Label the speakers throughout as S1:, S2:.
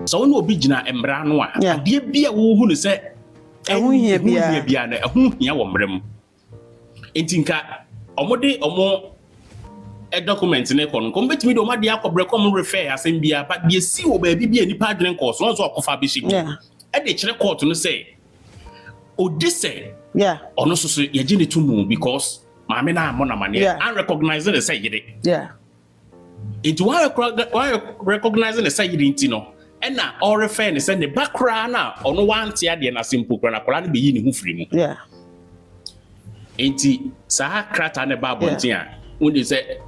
S1: So no obi gina embra no a ade bia wo hu ne se
S2: ehun hia
S1: bia na ehun hia wo mrem entinka omode omo a document ne kon ko betimi do ma de akobre kom refer asem bia but bia si wo ba bia nipa adwene ko so akofa be shi e de kire court no say odise ono so ye gine tumu because maame na amona mane and recognizing the say yide it why recognizing the say yide intino e na all refer ne say ne background na ono wante ade na simple kra na kola ne be yi ne hu firi mu enti sa krata ne ba bontin a when they say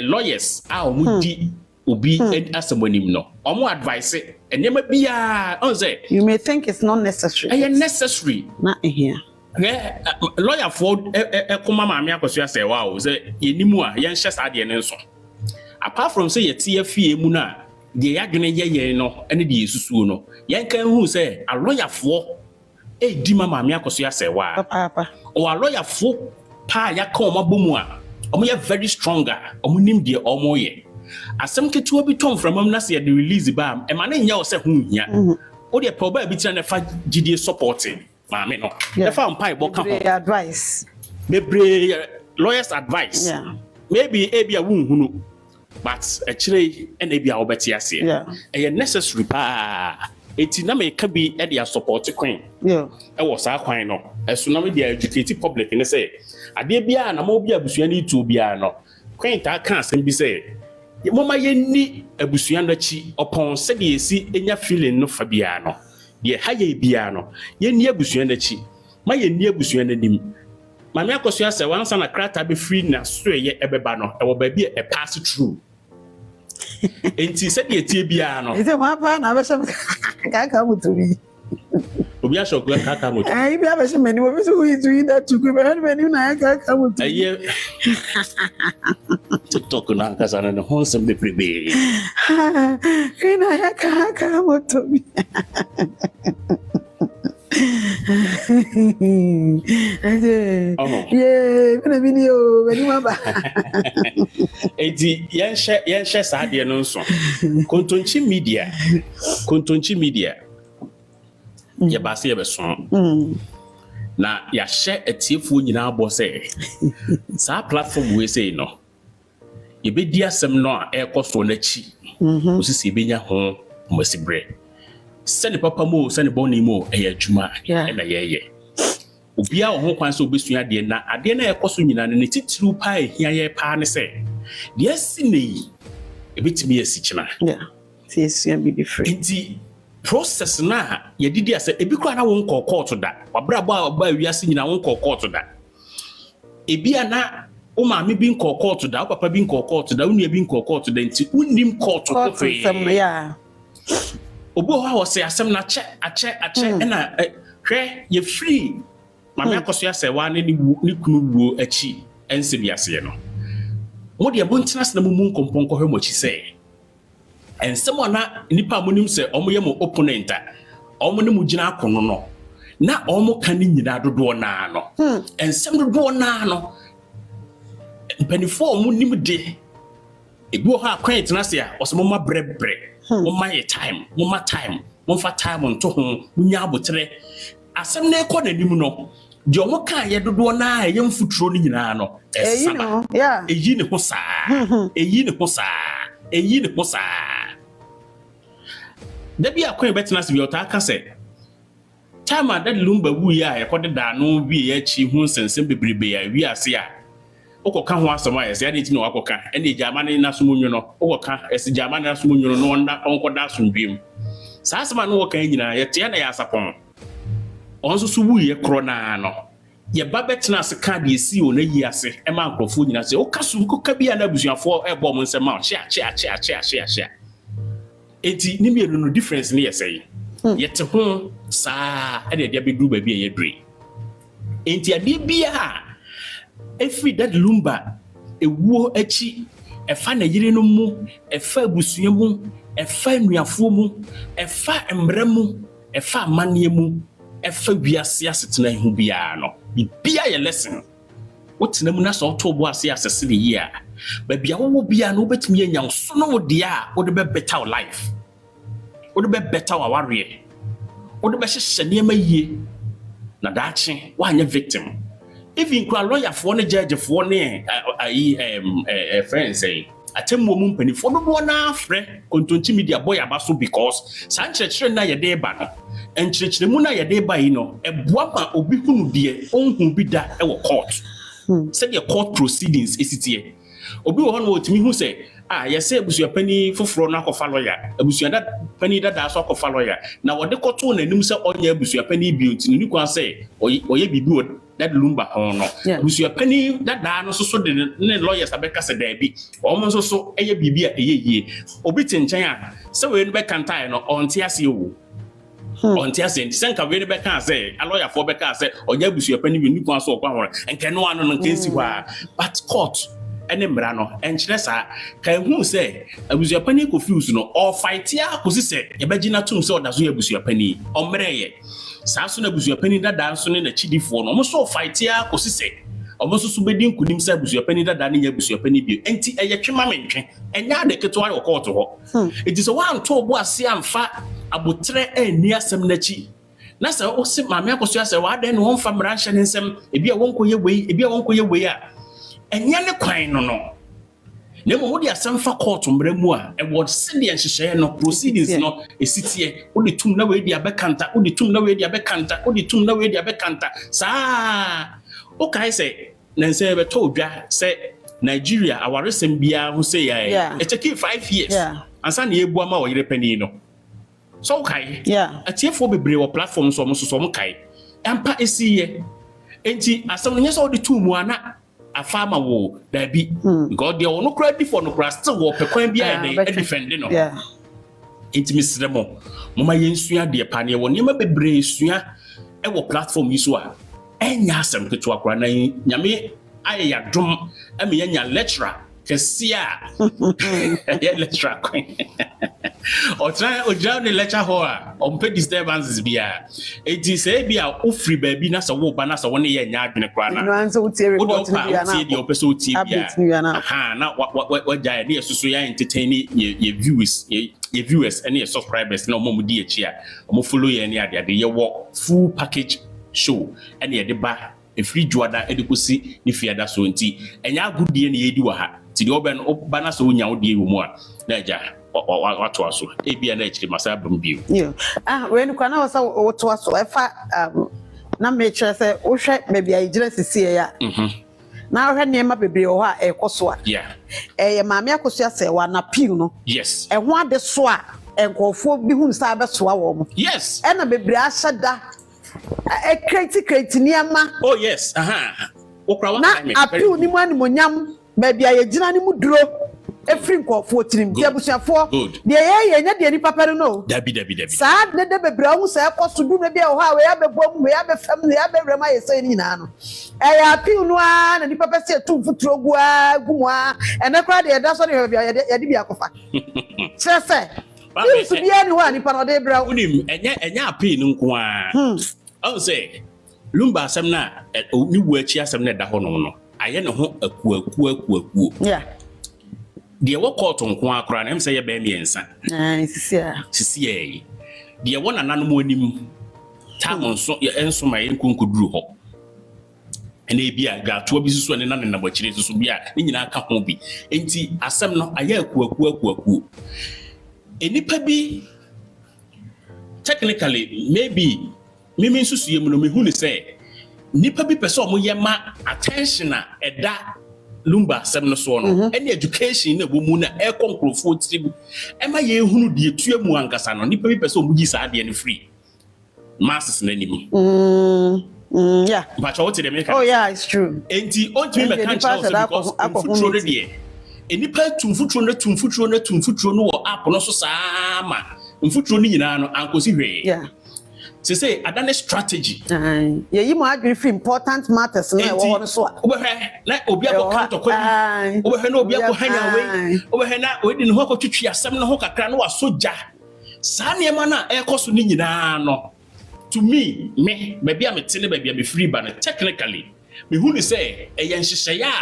S1: lawyers mudi obi asamonim no omo advice enema bia on say
S2: you may think it's not necessary
S1: necessary
S2: not here
S1: lawyer for ekoma maame Akosua Serwaa o say yenimu a yen hye sa de ne nso apart from say yeti afie mu na de yadwene ye no ene de yesusuo no yen kan hu say a lawyer for di maame Akosua Serwaa
S2: papa
S1: o a lawyer for pa ya ka omabomu a omo ye very stronger omo nim de omo ye asem ketuo bi tom from am na se de release ba e ma na nya o se hu hia o de proba bi tira na fa gidie supporting maame no e fa mpa ibo ka ho
S2: advice
S1: mebre lawyers advice maybe e bia wu hunu but a chire and e bia obeti ase e necessary pa eti na me ka bi e de support queen e wo sa kwan no eso na me de educate public ne say ade bia na mo bia abusua ni tu bia no queen ta kan asem bi say moma ye ni abusua no chi opon se de esi enya feeling no fa bia no ye ha ye bia no ye ni abusua no chi ma ye ni abusua no nim maame Akosua Serwaa wansa na krata be free na so ye ebeba no e wo ba bia e pass through enti se de etie bia no
S2: ite ma pa na be se ka mutubi
S1: obi ashok la kaka moto
S2: ai bia be se meni wo be so wi tu ida tu ku be meni na ka moto
S1: aye TikTok na kasana no honsem be prebe
S2: ina ya ka moto bi bena video beni maba
S1: edi yen share sa de no nso kontonchi media ya ba se ye beso na ya share etiefo nyina abo se sa platform we say no ye be di asem no a ekoso na chi osisi be nya ho masibre sani papa mo sani boni mo eya adwuma na ye obia wo ho kwan so obesua de na ade na ekoso nyina ne titiru pa ehia ye pa ne se de sinei ebetimi esichina
S2: see esua be different
S1: process na ye didi ase ebi kwa na won court da wabra ba wiase nyina won court da ebi ana o ma me bi court da o papa bi court da unu bi court da nti unnim court ko fe obo ha wo se asem na ache na hwe ye free maame Akosua Serwaa ne kunu wuo achi ense biase no mo de bontina se na mu nkompon ko hwe mo chi se ensem ona nipa monim se omo ye mo opponent a omo ne mu gina akono no na omo kan nyina dodo na no ensem dodo na no penifo omo nim de ebi o ha kwent na se a osemo ma brebre mo ma ye time mo fa time nto ho munya abotre asem na ekọ na nim no de omo kan ye dodo na ye mfuturo ni nyina no esaba eyi ne ho saa Debi akwen betina se bi otaka se chama that lumba wu ya ekode da no wi ya chi hu sensem bebrebe ya wi ase a okoka ho asoma ya se ade ti no akoka ene jamane na somunyo no okoka ese jamane na somunyo no onda onkoda asomdwem sa asema no woka nyina ya te na ya sapon onso so wu ye krona no ye ba betina se ka de esi o na yi ase e ma nkrofo nyina se okasu koka bia na busuafo e bo mo nsema chia eti ni me no difference ni yesey yete ho saa e de be du ba bia ye dre enti ade bia every that lumba ewuo achi efa na yire no mu efa abusua mu efa nuafo mu efa emre mu efa manie mu efa wiase asetena hu bia no bia ye lesson wotina mu na so to bo ase asese de yi a ba bia wo bia no betimi anya so no wo dia wo de be better life Would be better wa warrior. Would be shaniema ye. Na dachi, why victim? Even kwa lawyer for the judge for ne friends say. Atem wo mu mpanifo no bo na afre kontonti media boy abaso because san chechire na ye dey ba no enchechire mu na ye dey ba yi no eboa ma obi hunu de onhu bi da e wo court said the court proceedings esitie obi wo no otimi hu say ye say abusua pani foforo na akofa lawyer abusua da pani da so akofa lawyer na wode koto na nim say onya abusua pani bi ntini ni kwa say oye bibi that lumba hono abusua pani da no so de ne lawyers abeka say da bi omo so eye bibi a eye obi tenchan a say we no be kantai no onte ase owo onte ase senka we no be kan say a lawyer for be kan say onya abusua pani bi ni kwa so okwa hore enke no ano no kensi hwa but court ene mra no enkyere sa kan hu say abusua pani confuse no or fight ya kosi say ye begina tum say odazo ya abusua pani omreye saa so na abusua pani dada so ne na chidifo no mo so fight ya kosi say omo so bedi nkunim say abusua pani dada ne ya abusua pani bi enti eye twema mentwe enya de keto wa court ho enti so wan to bo ase amfa abotre ani asem na chi na say o se maame Akosua say wa den no mfa mra hye ne nsem ebi a wonkoye wei a enya ne kwan no nemo wodi asemfa court mbremu a e word senior nhyehyɛ no proceedings no esitie wodi tum na we di abekanta wodi tum na we di abekanta wodi tum na we di abekanta saa o kai say na nse be to odwa say Nigeria awaresem bia ho say ya it take 5 years ansa na ebu ama o yire pani no so kai atiefo bebre wo platform so mo so mo kai ampa esiye enti asem no nyesa wodi tum ana afama wo da bi god dey no credit for no crash still wo pekwan bia dey defend no intimacy mo mama yensua de pa ne wo ne ma bebre sua e wo platform yi so a enya asem keto akora na nyame ayya dom ame nya lecturer kesia ya lecturer o try o join the lecture hall on pay disturbances bia eti say bia o free baby na so wo ba na so wo ne ya nya adwene kora na
S2: no answer wo tie report bia na
S1: o person o tie bia na what jaya ne so ya entertain ye viewers and your subscribers na mo di echi a mo follow ye ne ade ye wo full package show and ye de ba e free juada edikosi ni fiada so nti enya agudie ne yedi wa ha ti de oben bana so nya wo die wo mu a na ja wato aso ebia na ekiri masa bam bio
S2: we nkwa na wasa wato aso efa na me kire se wo hwe maybe ayigira sisie ya na wo hwe ne ma bebre wo ha ekoso a ye maame Akosua Serwaa na pil no
S1: yes
S2: ho ade so a enkofo bi hu nsa be so a wo mo
S1: yes
S2: na bebre ahyada kreti niama
S1: oh yes okra wa time
S2: na apil ni mu animonyam maybe ayigina ni mu duro efri nkofo tirim ti abusuafo de ye nya de ni papa no
S1: dabi
S2: saa ne de bebre hu sa ekoso du na bia wo ha we abebom we abefam we abebrema ye sai ni na no ya apil no a na ni papa se tu futuro gua gumwa ene kra de da so ne bia ye de bia kofa se This be anyone ni panode bra
S1: unim enya apil nko a I say lumba asem na ni wu achi asem na da ho no aye ne ho akuakuakuakuo de wo court nko akora na em say ye ba miensa sisi e de wo nananom onim tam so ye enso ma ye nkonkuduru ho ene bia gato bi susu ne na ne nabachire susu bia ni nyina aka ho bi enti asem no aye akuakuakuakuo enipa bi technically maybe mimi susu ye mu no me hu ne say nipa bi pese o mo ye ma attention na eda lumba asem no so no any education na bo mu na e konkrofo tribu e ma ye hunu de etua mu ankasa no nipa bi pese o mu gi sa de ne free masses na ni mi but what they make
S2: oh yeah it's true
S1: enti on to me can tell because futuro de enipa tumfuturo no wo app no so saa ma mfuturo ni nyina no ankosi hwe say adane strategy
S2: ye yi mo agree for important matters na wo ho so
S1: obehwe na obi akọ to kwani obehwe na obi akọ hanya we obehwe na we di ne ho akotwitwi asem no ho kakra na wasoja saa ne ma na ekoso ni nyina no to me maybe am tene maybe am free ban technically me hu ni say e ye nhyehyɛ ya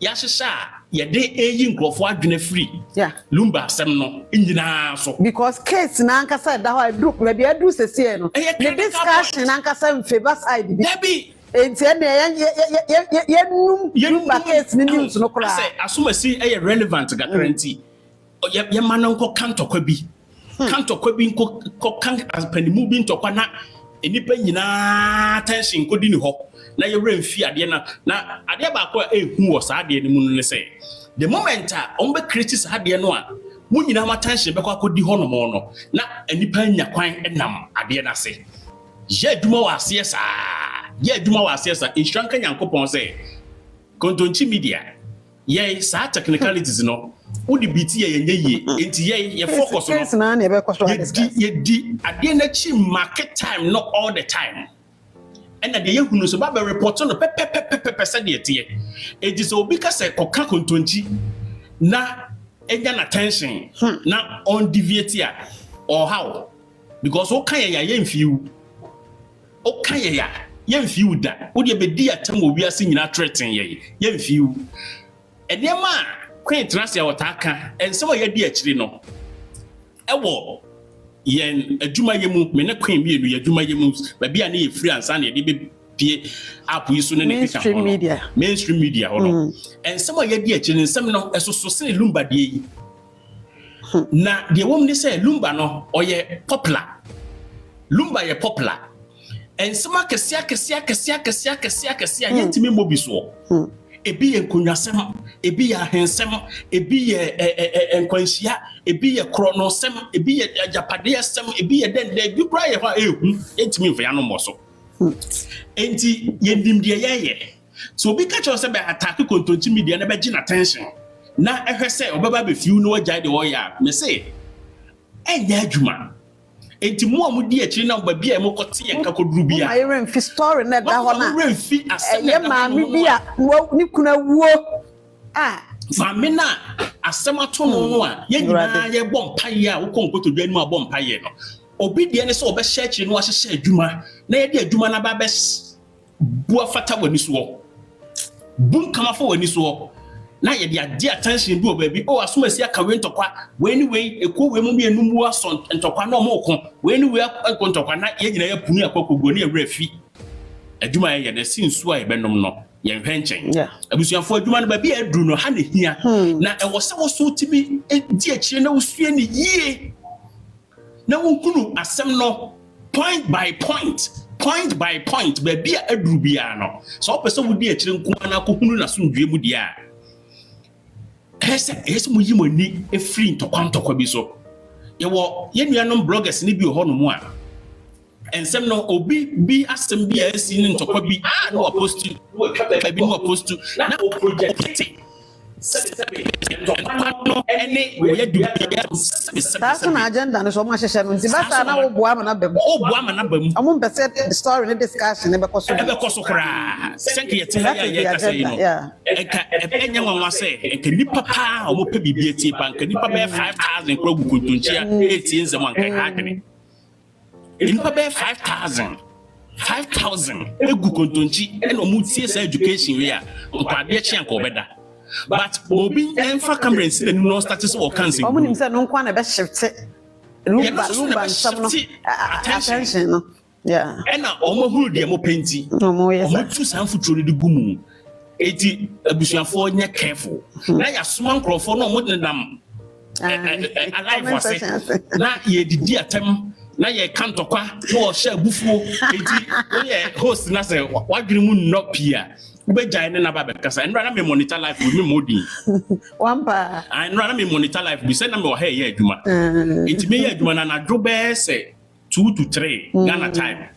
S1: hyehyɛ yɛde eyi nkrɔfo adwene free lumba asɛm no nyinaa so
S2: because case na ankasa da hɔ group na bia do sese no the discussion na ankasa in favor side bi
S1: dabi
S2: enti na lumba case ni news no kora
S1: say asomasi relevant gakranti ye manan ko kantokwa bi nko kan panimu bi ntokwa na enipa nyinaa tension ko di ni hɔ na ye remfi ade na ade ba ko ehu wɔ saa ade ni mu no say the moment on be criticize ade no a mu nyinaa ma tension be ko akodi hɔ no mo no na enipa nya kwan enam ade na se ye adwuma wɔ asiesa instranka nyankopɔn say kontonchi media ye saa technicalities no udi biti ye yenye enti ye focus
S2: no
S1: ye di ade na chi market time not all the time and the yehunu so ba report no pepe said de tie it is obi ka say koka kontonchi na enya na tension na on deviate ya or how because o kan ya yemfiu o kan ya yemfiu da odi be di atam obi ase nyina threaten ye yemfiu enema Queen Tracia Wataka, and some of your dear Chino. Ewo yen a Juma Yemu, Mena Queen be a Juma Yemus, but be a free and sunny, be up with soon
S2: mainstream media.
S1: And some of your dear children, some no as so say Lumba de. Now, the woman they say Lumba no or ye popular. Lumba ye popular. And some are Cassia, yet to me mobiso. Ebi enkunyasem ebi ya hensem ebi ye enkwanhia ebi ye kronosem ebi ye ajapadesem ebi ye den bi kura ye fa ehu entimi mfa ya no moso enti yendim de ye so obi ka cho se be attack kontonchi media na be gina attention na ehwe se obaba be fiu no wagya de wo ya me say enya adwuma enti mo amudi akiri na ba bia mo kote ye kakoduru bia
S2: ma yeren fi story na da ho na
S1: yeren fi asem
S2: na ma mi bia ni kuna wuo
S1: maame na asem ato no a ye nyina ye bom paye a wo konkoto dwa ni abom paye no obi de ne se obe hye akiri no ahye adwuma na ye de adwuma na ba be bua fata wani so bum kama fo wani so na ye de ade attention bi obabi o asomasi aka we ntokwa we ni we eko we mu enum aso ntokwa na omoko we ni we akọ ntokwa na ye nyina ya punu akọkọgo na ewra fi adwuma ye na sinsu a ebenom no ye hwenchen abusuafo adwuma no ba bi aduru no ha na hia na ewo se wo so timi di akire na wosue ni yie na wonkunu asem no point by point ba bi aduru bia no so opese wo di akire nko na akohunu na so ndue mu dia ese mo yimo ni e free ntokwa bi so ye wo ye nuanom bloggers ni bi ho no mu a ensem no obi bi asem bi a si ni ntokwa bi no post na o project no ene we ye du
S2: that's an agenda no so ma hye no nti basa na wo boa ma na bam amu mpese the story ne discussion ne be koso
S1: kra senke ye tena ya ka say no enya nwanwa say enke nipa pa o mo pe bibie tie pa enke nipa be 5000 kro gu kontonchia 18 zema enke ha dene nipa be 5000 egu kontonchi ena o mu tie sa education we a nkwade chi anka obeda but obi enfa camera si den no status or cancer
S2: omo nim say no nkwa na be shift lumba nsam no attention no
S1: ena omo huru de mo penti omo tu san futuro de gumu eti abusuafo nya careful na ya soma nkrofo no omo de nam alive wase na ye didi atem na ye kantokwa no sha bufuo eti ye host na say wadwene mu no pia ubejai ne na ba bekasa enra na me monitor life with me modi
S2: wampa
S1: enra na me monitor life bi say na me wo ha ye adwuma enti me ye adwuma na dwo be say 2 to 3 Ghana time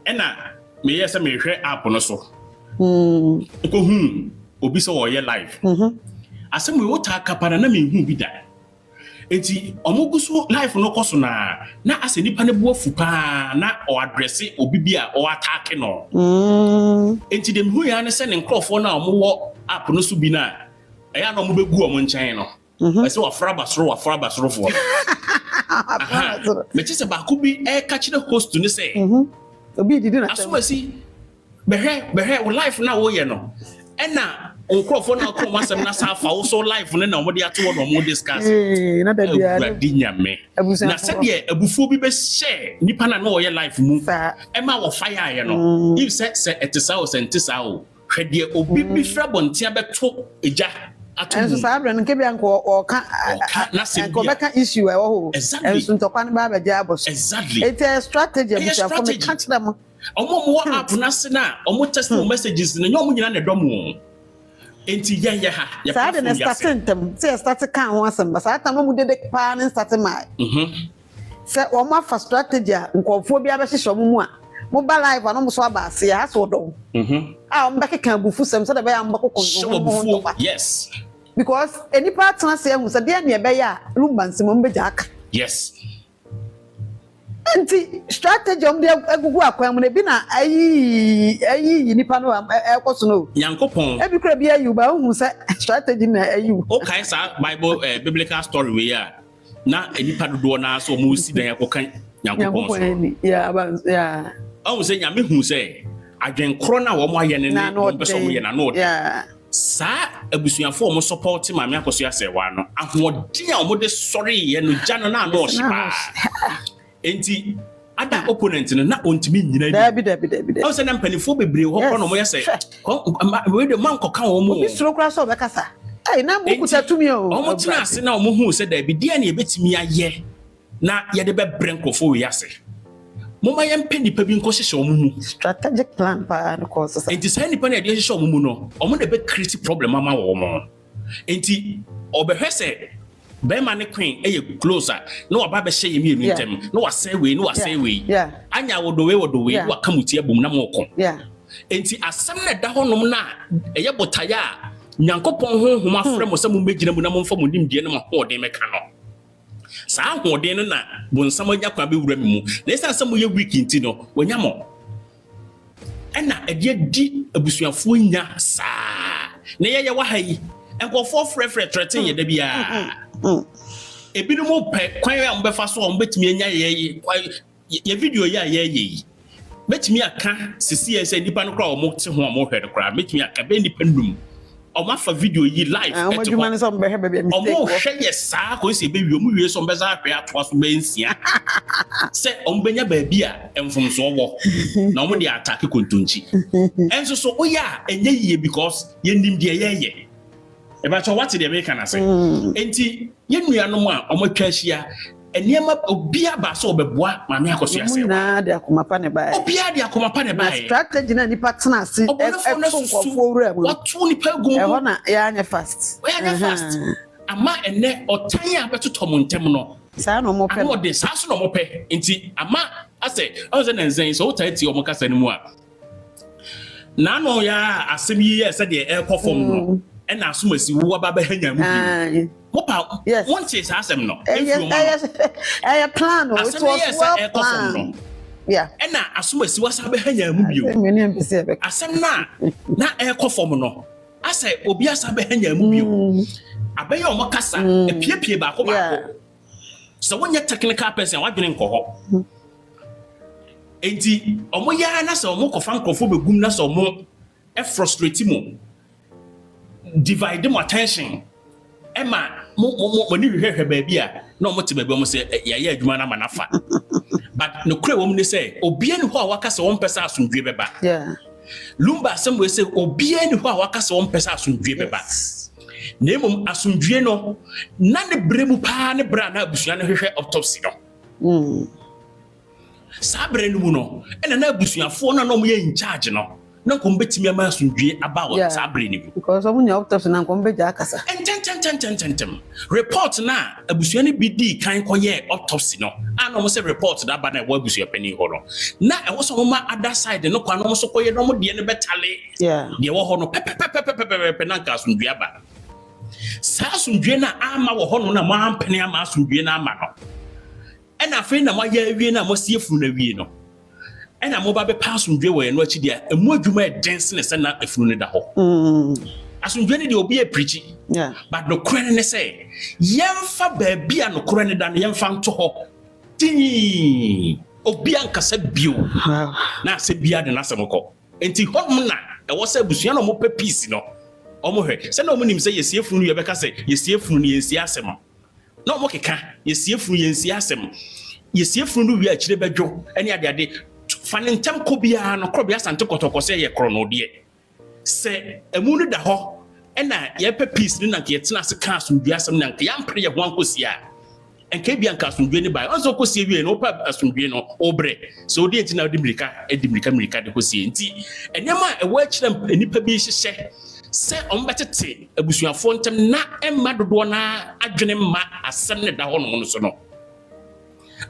S1: ena me ye say me hwe app no so ko obi so wo ye live asem we wota kapara na me hu bi da enti omoguso life no koso na ase nipa ne bo afu pa na o address obi bia o attack no enti dem hu ya ne se ne nkrofo na omo app no so bi na eya na omo begu omo nchen no ese wa fraba soro fo me tise ba ko bi e ka kire host ni se
S2: obi didi na
S1: asomasi behwe wo life na wo ye no ena Onkofo na ko masem na sa fa so life ne na omode ato no mo discuss.
S2: Na da bia.
S1: Nyame. Na se de abufuo bi be share nipa na no ye life mu. E ma wo fire ye no. If se etisa o sentisa o. Hwede obi bi fra bontia beto eja.
S2: And so Sabra and Kebian or can issue. Oh, exactly. And to Panaba Jabos.
S1: Exactly.
S2: It's a strategy. Catch them.
S1: Omo app na omo test messages in your mun na domo. Enti ya ha. Ya
S2: start and start them. Say start can once but I can no de pan and start my. Say omo for strategy nkofo bia be hyehyɛ omo a. Mobile life and almost about see has so do. I'm back can bufu sem so the be am bako
S1: yes.
S2: Because any partner say who said there near be ya lumban simon be jack.
S1: Yes.
S2: Anti strategy on the agugu akwan mu na bi na ayi nipa no ekoso no.
S1: Yankopon.
S2: E bi kra bi ayu ba hu say strategy na ayu.
S1: Okay sa Bible biblical story we ya. Na nipa dodo na so mo si dan yakokan Yankopon.
S2: Yeah.
S1: I say nyame hu say adwenkro na wo mo aye ne no be so mo ye na no.
S2: Yeah.
S1: Sa abusuafo mo support ma me Akosua Serwaa no. Ahodi a mo de sorry ye no gya no na no hyepa. Enti ada opponent no na ontimi nyina bi.
S2: Dabi.
S1: I say na mpanifo bebre ho kro no mo ye say. We de man koka wo mo.
S2: Obi suro kra so be kasa. Ai na mo kuta tumi o.
S1: O mo tena ase na o mo hu say dabi dia na ebetimi aye. Na ye de be brenkofo we ase. Mama yam penny pa bi nko hyehyɛ omumu
S2: strategic plan pa no course sa
S1: enti say nipa na de hyehyɛ omumu no omo de be create problem ama wo mo enti obehwe say be ma ne queen closer no oba be hye yemi enu ntem no wa say we anya wo do we wa kamuti abom na mo ko enti asem na da honom na eye botaya a Nyankopɔn honhom afrɛ mo sɛ mo megina mu na mo mfa mo nimdie na mo hode meka no sa hode no na bonsam anya kwa be wura mi mu na esa sɛ mo ye week nti no wonya mo ɛna ɛde di abusuafo nya sa na ye wa ha yi enkofo frɛfrɛ threaten ye da bia ebi no mo pɛ kwan a mo befa so o mo betimi anya ye video ya ye betimi aka sisi ye sɛ nipa no kra o mo te ho o mo hwɛ no kra betimi aka be nipa num o ma fa video yi live
S2: eto o mo so be hwɛ be mistake
S1: o mo hwɛ ye sa ko se be wi o mo wi so be za hwɛ ato so be nsia sɛ o mo benya ba bi a emfomso wo na o mo de attack kontonchi enso so o ya enye yie because ye ndim de ye e ba cho what the make na say enti ye nuanom a o mo twa hia eniema obia ba so obeboa Mame Akosua Serwaa
S2: na de akomapa ne ba
S1: obia de akomapa ne ba
S2: strategy na nipa tena ase nkofo wura mu
S1: watu nipa gum
S2: e ho na ya anya fast
S1: ama ene otan a betoto mo ntem no
S2: saa no mo pe
S1: no de saa so no mo pe enti ama ase o ze nanzen so utati o mo kasa ne mu a na no ya asem yi ye se de e kofom no e na asomasi wo ba ba hanya mu bi mopa one chase asem no
S2: I plan it was well planned yeah
S1: e na asomasi wasa ba hanya mu bi asem na e kofom no ase obi asa ba hanya mu bi abaye o mo kasa e piepie ba ko so wonya technical person wadwene nko ho enti omo ya na se omo kofa nkofo begum na se omo e frustrate mo divide mo attention ema mo ni hwehwe ba bia na omo te ba mo se ya adwuma na manafa but no kure wo mo ne se obia ni ho a wakasa won pesa asundwe beba
S2: yeah
S1: lumba asem we se obia ni ho a wakasa won pesa asundwe beba na emom asundwe no na ne bremu pa ne bra na abusua no hwehwe autopsy no sabre no mu no ena na abusuafo no mo ye in charge no na ko mbetimi ama asundwe about sabre ni
S2: because omunya autopsy na ko mbeja akasa
S1: enten report na abusua ni bidi kan koye autopsy no ana mo se report da ba na wo abusua pani ho no na e wo so mo ma other side no kwa no mo so koye no mo de ne betale de wo ho no pepe na ka asundwe aba sa asundwe na ama wo ho no na mo ampene ama asundwe na ama no ena fe na mo ya awie na mo sie funu na wie no ena mo ba be pass asundwe wo ye no achi dia emu adwuma e dense ne se na afunu ne da ho asundwe ne de obi e preach but no kure ne say yemfa ba bia no kure ne da no yemfa nto ho ti obi ankasa bio na se bia de na se moko enti honum na e wo se busua no mo pe peace no omo hwe se na omo nim se yesie funu ye beka se yesie funu ne yensie asem na omo keka yesie funu yensie asem yesie funu wi a kire bedwo ene ade fane ntem ko bia no kro bia sante kotoko se ye kro no de se emu no da ho ena ye pe peace ni na ke tena se ka asumdua asem na ke ya mpre ye ho ankosia enka bia nka asumdua ni bai onzo kosie wie no pa asumdua no obre so odi enti na odi mirika de kosie enti enema ewo akira nipa bi hyehyɛ se ombetete abusuafo ntem na emma dodo na adwene ma asem ne da ho no so no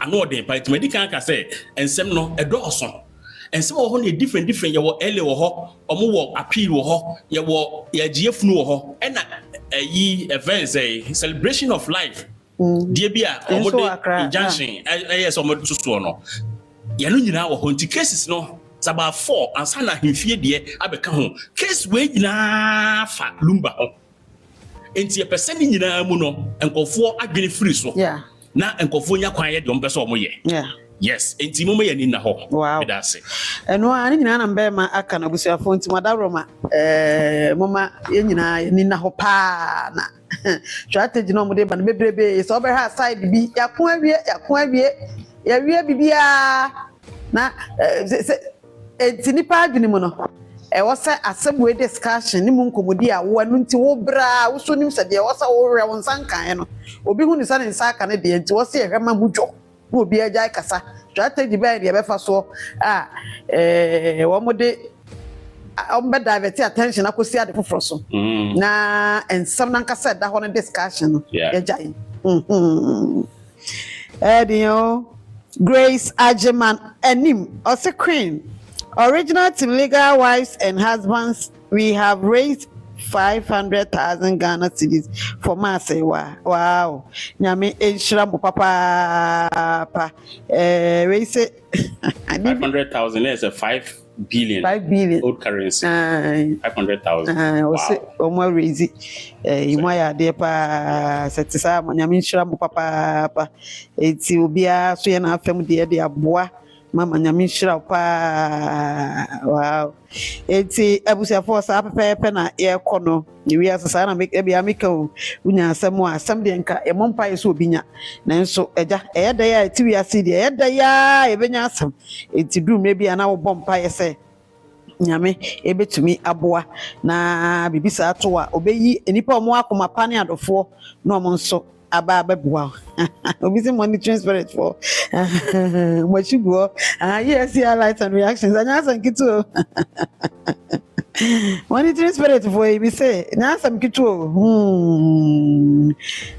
S1: ano odi pa enti medikan ka se ensem no edoso ensem wo ho ne different ye wo ele wo ho omo wo appeal wo ho ye wo ye giefunu wo ho ena yi events celebration of life die bia omo de injunction yes omo so no ye no nyina wo ho nti cases no saba 4 ansa na hemfie de abeka ho case we nyina fa lumba ho enti ye person nyina mu no enkofo adwene free so na enkofo nya kwan ye de omo pese omo ye yes enti mo ye ni na ho
S2: medase eno ani nyina na mbe ma aka na busuafo enti madaroma mama ye nyina ni na ho pa na strategy no mo de ba na bebrebe so be ha side bi yakon awie ya wie bibia na enti ni pa adwene mu no wo se asebwe discussion ni mu nkomodi a wo anu nti wo bra wo so nim se de wo se wo hwe won sankan no obi hu ni sa ne nsa aka ne de enti wo se hwe ma mudwo wo bi agya kasa strategy ba de be fa so wo mo de ombe divert attention akosi ade foforo so na ensam na nkasa da ho ne discussion no agya Edio Grace Ajeman Enim Ose Queen original team legal wives and husbands we have raised 500,000 Ghana cedis for Serwaa. Wow. Nyame enshira mo papa. We say
S1: 500,000 is a 5 billion. Old currency. 500,000.
S2: Wow. Omo raise imo ya de pa setisa nyame enshira mo papa. Eti obia so ye na afem de aboa. Mama nyame nshira pa wow eti abusiafo sa pepe na ye kono ni wi asasa na make bia meka unya asem de nka e mompa yeso obinya nanso eja eyeda ya eti wi ase de eyeda ya ebenya asem eti dum me bia na wo bompa yese nyame ebetumi aboa na bibisa ato a obeyi enipa omo akoma pa ne adofo na omo nso aba bua obi say monitoring spirit for machugo yes yeah lights and reactions anya san kitu monitoring spirit for we say nya san kitu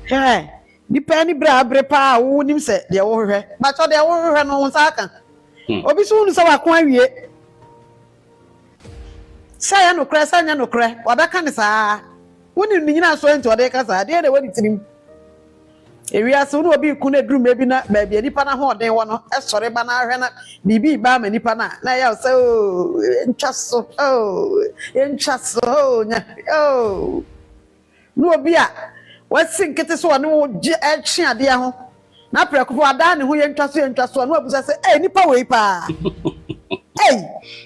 S2: hey ni pani bra pa wo nim se de wo hwehwe ba cho de wo hwehwe no nsa aka obi so unu sa wa kon awie sa ya no kra sa nya no kra wabeka ne sa woni nyina so enti wode ka sa de woni tinim ewia so no obi ku na drum ebi na ba bia nipa na ho den wo no esore ba na ahwe na bibi ba ma nipa na ya so ntwaso nya no obi a wasinkete so no je etwe ade ho na prekofo ada ne ho ye ntwaso no abusa se nipa wei pa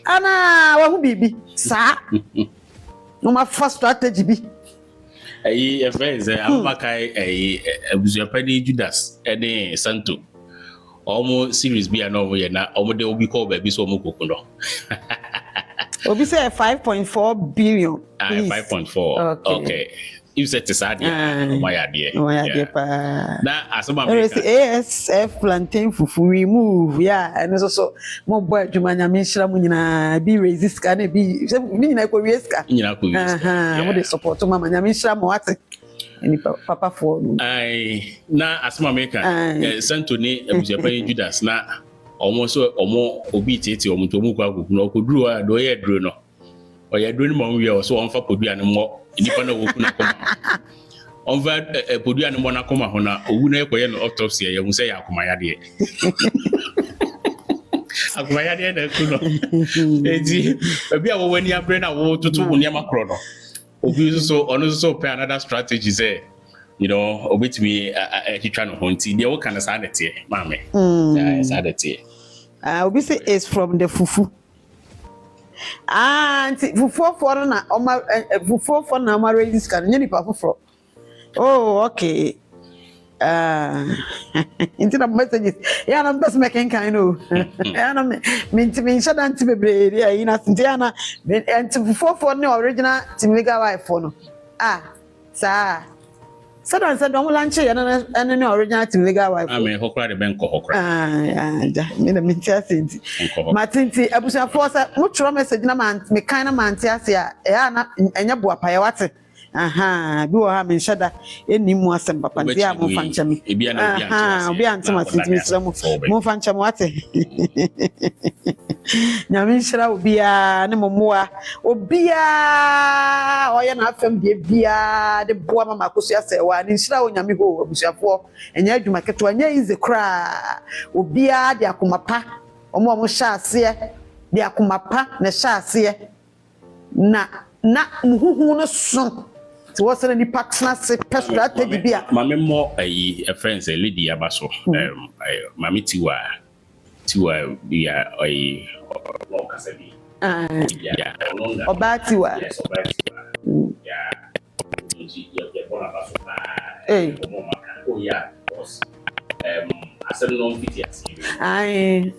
S2: ana wa hu bibi sa no ma first strategy bi
S1: friends amakai abusuapani Judas ene Santo almost series bi ana omo ye na omo de obi call baby so omo kokuno
S2: obi say 5.4 billion
S1: 5.4 okay you said to sad my idea
S2: pa
S1: na asoma
S2: me ASF plantain fufu remove and so mo boy adwuma nya me nhira mu nyina bi resist ka na bi nyina ko wieska
S1: nyina ko wieska
S2: mo de support mama nya me nhira mo wate ni papa for
S1: na asoma me ka Santo ni abusuapani Judas na omo obi tete omo to mu kwa kokunu okoduru a do ye duro no oya duro ni mo wi so on fa podua ne mo nipa na woku na koma onva podua ne mo na koma ho na owu na ekoye no autopsy ya hu se ya akoma yade akoma yade na kuno eji obi a wo wani abre na wo tutu wo ne makro no obi so ono so pay another strategy say obetumi hitwa no ho nti de wo kana sa na tie maame sa da tie
S2: obi say is from the fufu Auntie, for na for na ma raise can you nipa for. Oh, okay. Into the messages. Yeah, I'm best making kind of. Yeah, I'm mean shut down to be area in Asintiana and to for no original to make a wife for no. Sir. Sadan said don't lunch and no original to make a wife.
S1: I mean, Hokra the Benko Hokra.
S2: In the mintiasinti. Matinti, Abusa force, much message na man, me kind of man, Tiasia, and your boy Payawati. Aha, do have me shudder any more some papa, dear Mofancham. Be answer my Mofancham what? Namisha will be a no more, or be a or an affirm be the boy Akosua Serwaa, and in Slow Yamiho, Busha for, and yet you make it to a is a cry, or be a de Akumapa, or more shall see the Akumapa, the shall see na who no song. So what's any partner say personal take be a
S1: mammy more a friend say lady abaso mammy tiwa be a yeah
S2: obatiwa
S1: yes yeah
S2: eh
S1: oh yeah boss I said no pitias
S2: ai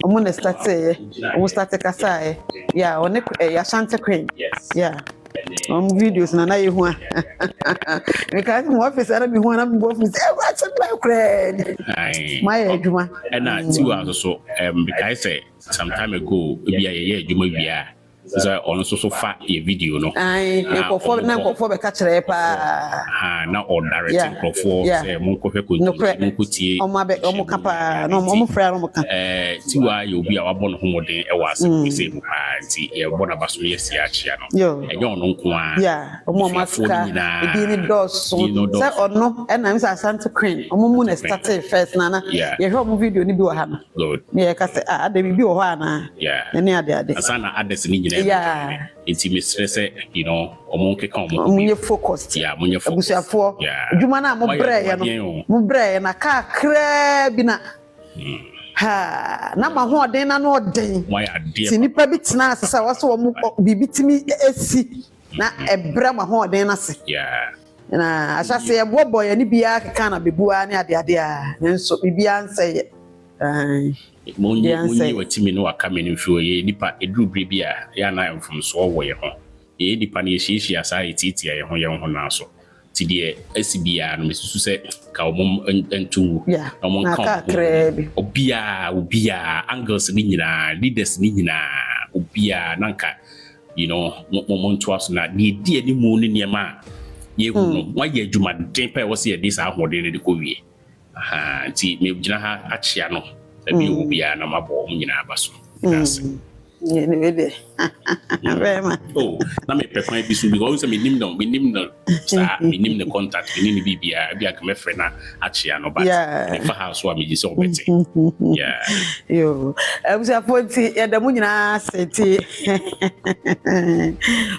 S2: omo na start kasa yeah on ya Shante Queen
S1: yes
S2: yeah videos na yehu a because mo office ara bi hu na mo office what's my friend my adwuma
S1: and tiwa so because say some time ago bi a adwuma bia so on so fa a video no
S2: ai nkofo be ka kire pa
S1: na on directing nkofo say mo nkofo ko mo tie
S2: omo kapa no mo fra no mo ka
S1: tiwa ye obi a wabɔ no homoden e wa asem se mu nti e bɔ na baso ye si achia no e yon no nko a
S2: yeah omo maska e bi ni dos say ono e na mi sa Shante Queen omo mu na start first na ye hwe omo video ni bi wo ha no me ka say ade bi wo ha na ne ade
S1: asana ades ni nyina
S2: yeah
S1: it's me stress you know omo nkeka omo
S2: munye focused
S1: yeah munye focused
S2: abusuafo dwuma na mo brɛ na ka kra bi na ha na ma ho ɔden na no ɔden ti nipa bi tena asesa wɔ so omo bibitimi esi na ɛbrɛ ma ho ɔden na se
S1: yeah
S2: na asase e bobo ya ni bia keka na bebua ne ade a nso bibia nsɛ
S1: munye watimi no akame no mfio ye nipa eduru brebia ya na mfom so wo ye ho ye nipa na ye hihia sa etitia ye ho na so ti de asibia no mesusu se ka omom entu omom ka obia angles ni nyina leaders ni nyina obia nanka you know mo nto aso na de die ni mu ni niema ye hu no wa ye adwuma den pa wo se ye dis ahode ne ko wie aha ti me gina ha achia no bi obia na mabo mo nyina abaso yes
S2: ne bebe very
S1: oh na me pekwan bi so because me nim no sa me nim the contact me ni bibia bia ka me frɛ na achia no but if house wa me ji so beti yeah
S2: yo abusa fonti ya da mu nyina seti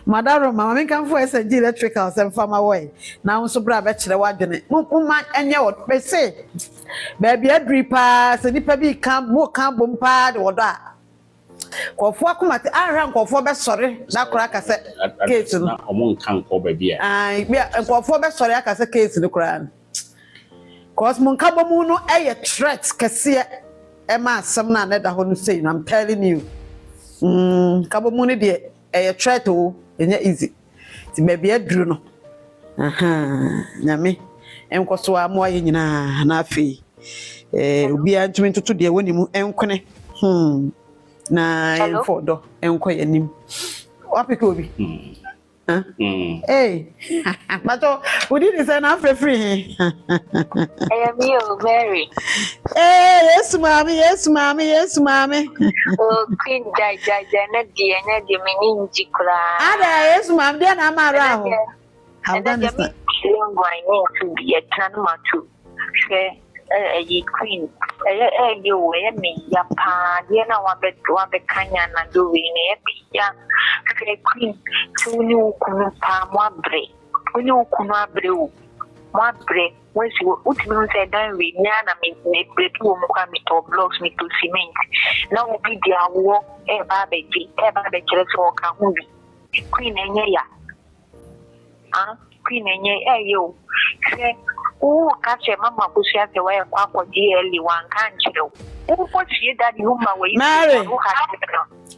S2: madaro mama me kan fo SG electrical sem farmer way na so bra be kire wadwene mo ma enye wo be say ba bia dripa se nipa bi kan mo kan bompa de wodo a kofo akomate ahran kofo be sore na kora akase case no
S1: omo nkan ko ba bia
S2: bia kofo be sore akase case no kora cause mon ka bomu no eye threat kase e ma asem na na da ho no say I'm telling you ka bomu no de eye threat o enye easy ti ba bia duru no nyame enkoso amo aye nyina na afi obi antumi tutu de woni mu enkone na enfodo enko yanim wapike obi eh mato udi ni say na free
S3: me Mary
S2: yes mami
S3: oh queen jai na di me ninji kra
S2: ada yes mami dia na mara ho how done is that
S3: to be a tanma to share a queen you wear me ya pa dia na wa be kanya na do we ne ya queen to ni kunu pa mo abre kunu abre o mo abre when she ultimately said that we na me break wo mukwa me to blocks me to cement na wo bi dia wo e ba be kire so ka hu bi queen enye ya queen enye yo se o ka che mama Akosua se wa kwa kwa DL wan kan chire o for see that woman we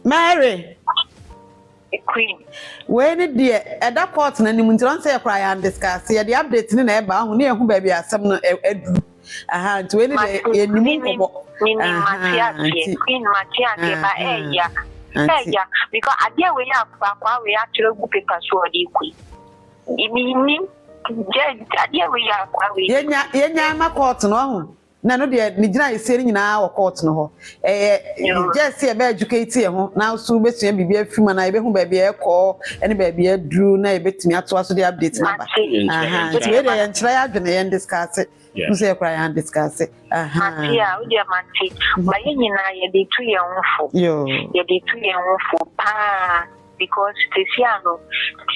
S2: Mary
S3: queen
S2: when the at that court na nim nti say cry and discuss the update ni na e ba hu na ehu ba bia asem no edu nti when the enimu kobo
S3: queen Matia ba eya because adia we ya kwa we actually go paper so dey queen imi adia we ya kwa we
S2: yenya ma court no hu na no de ni gina yeseri nyina wo court no ho just e be educate e ho na so besua bibia afima na e be hu ba bia e ko ene ba bia dru na e betimi ato aso de update na ba nti we de ye nkyra ya dwene ye discuss you say cry and discuss
S3: Matia we dey manti ba ye nyina ye dey tu ye nwofo ye dey tu ye nwofo pa because tesiano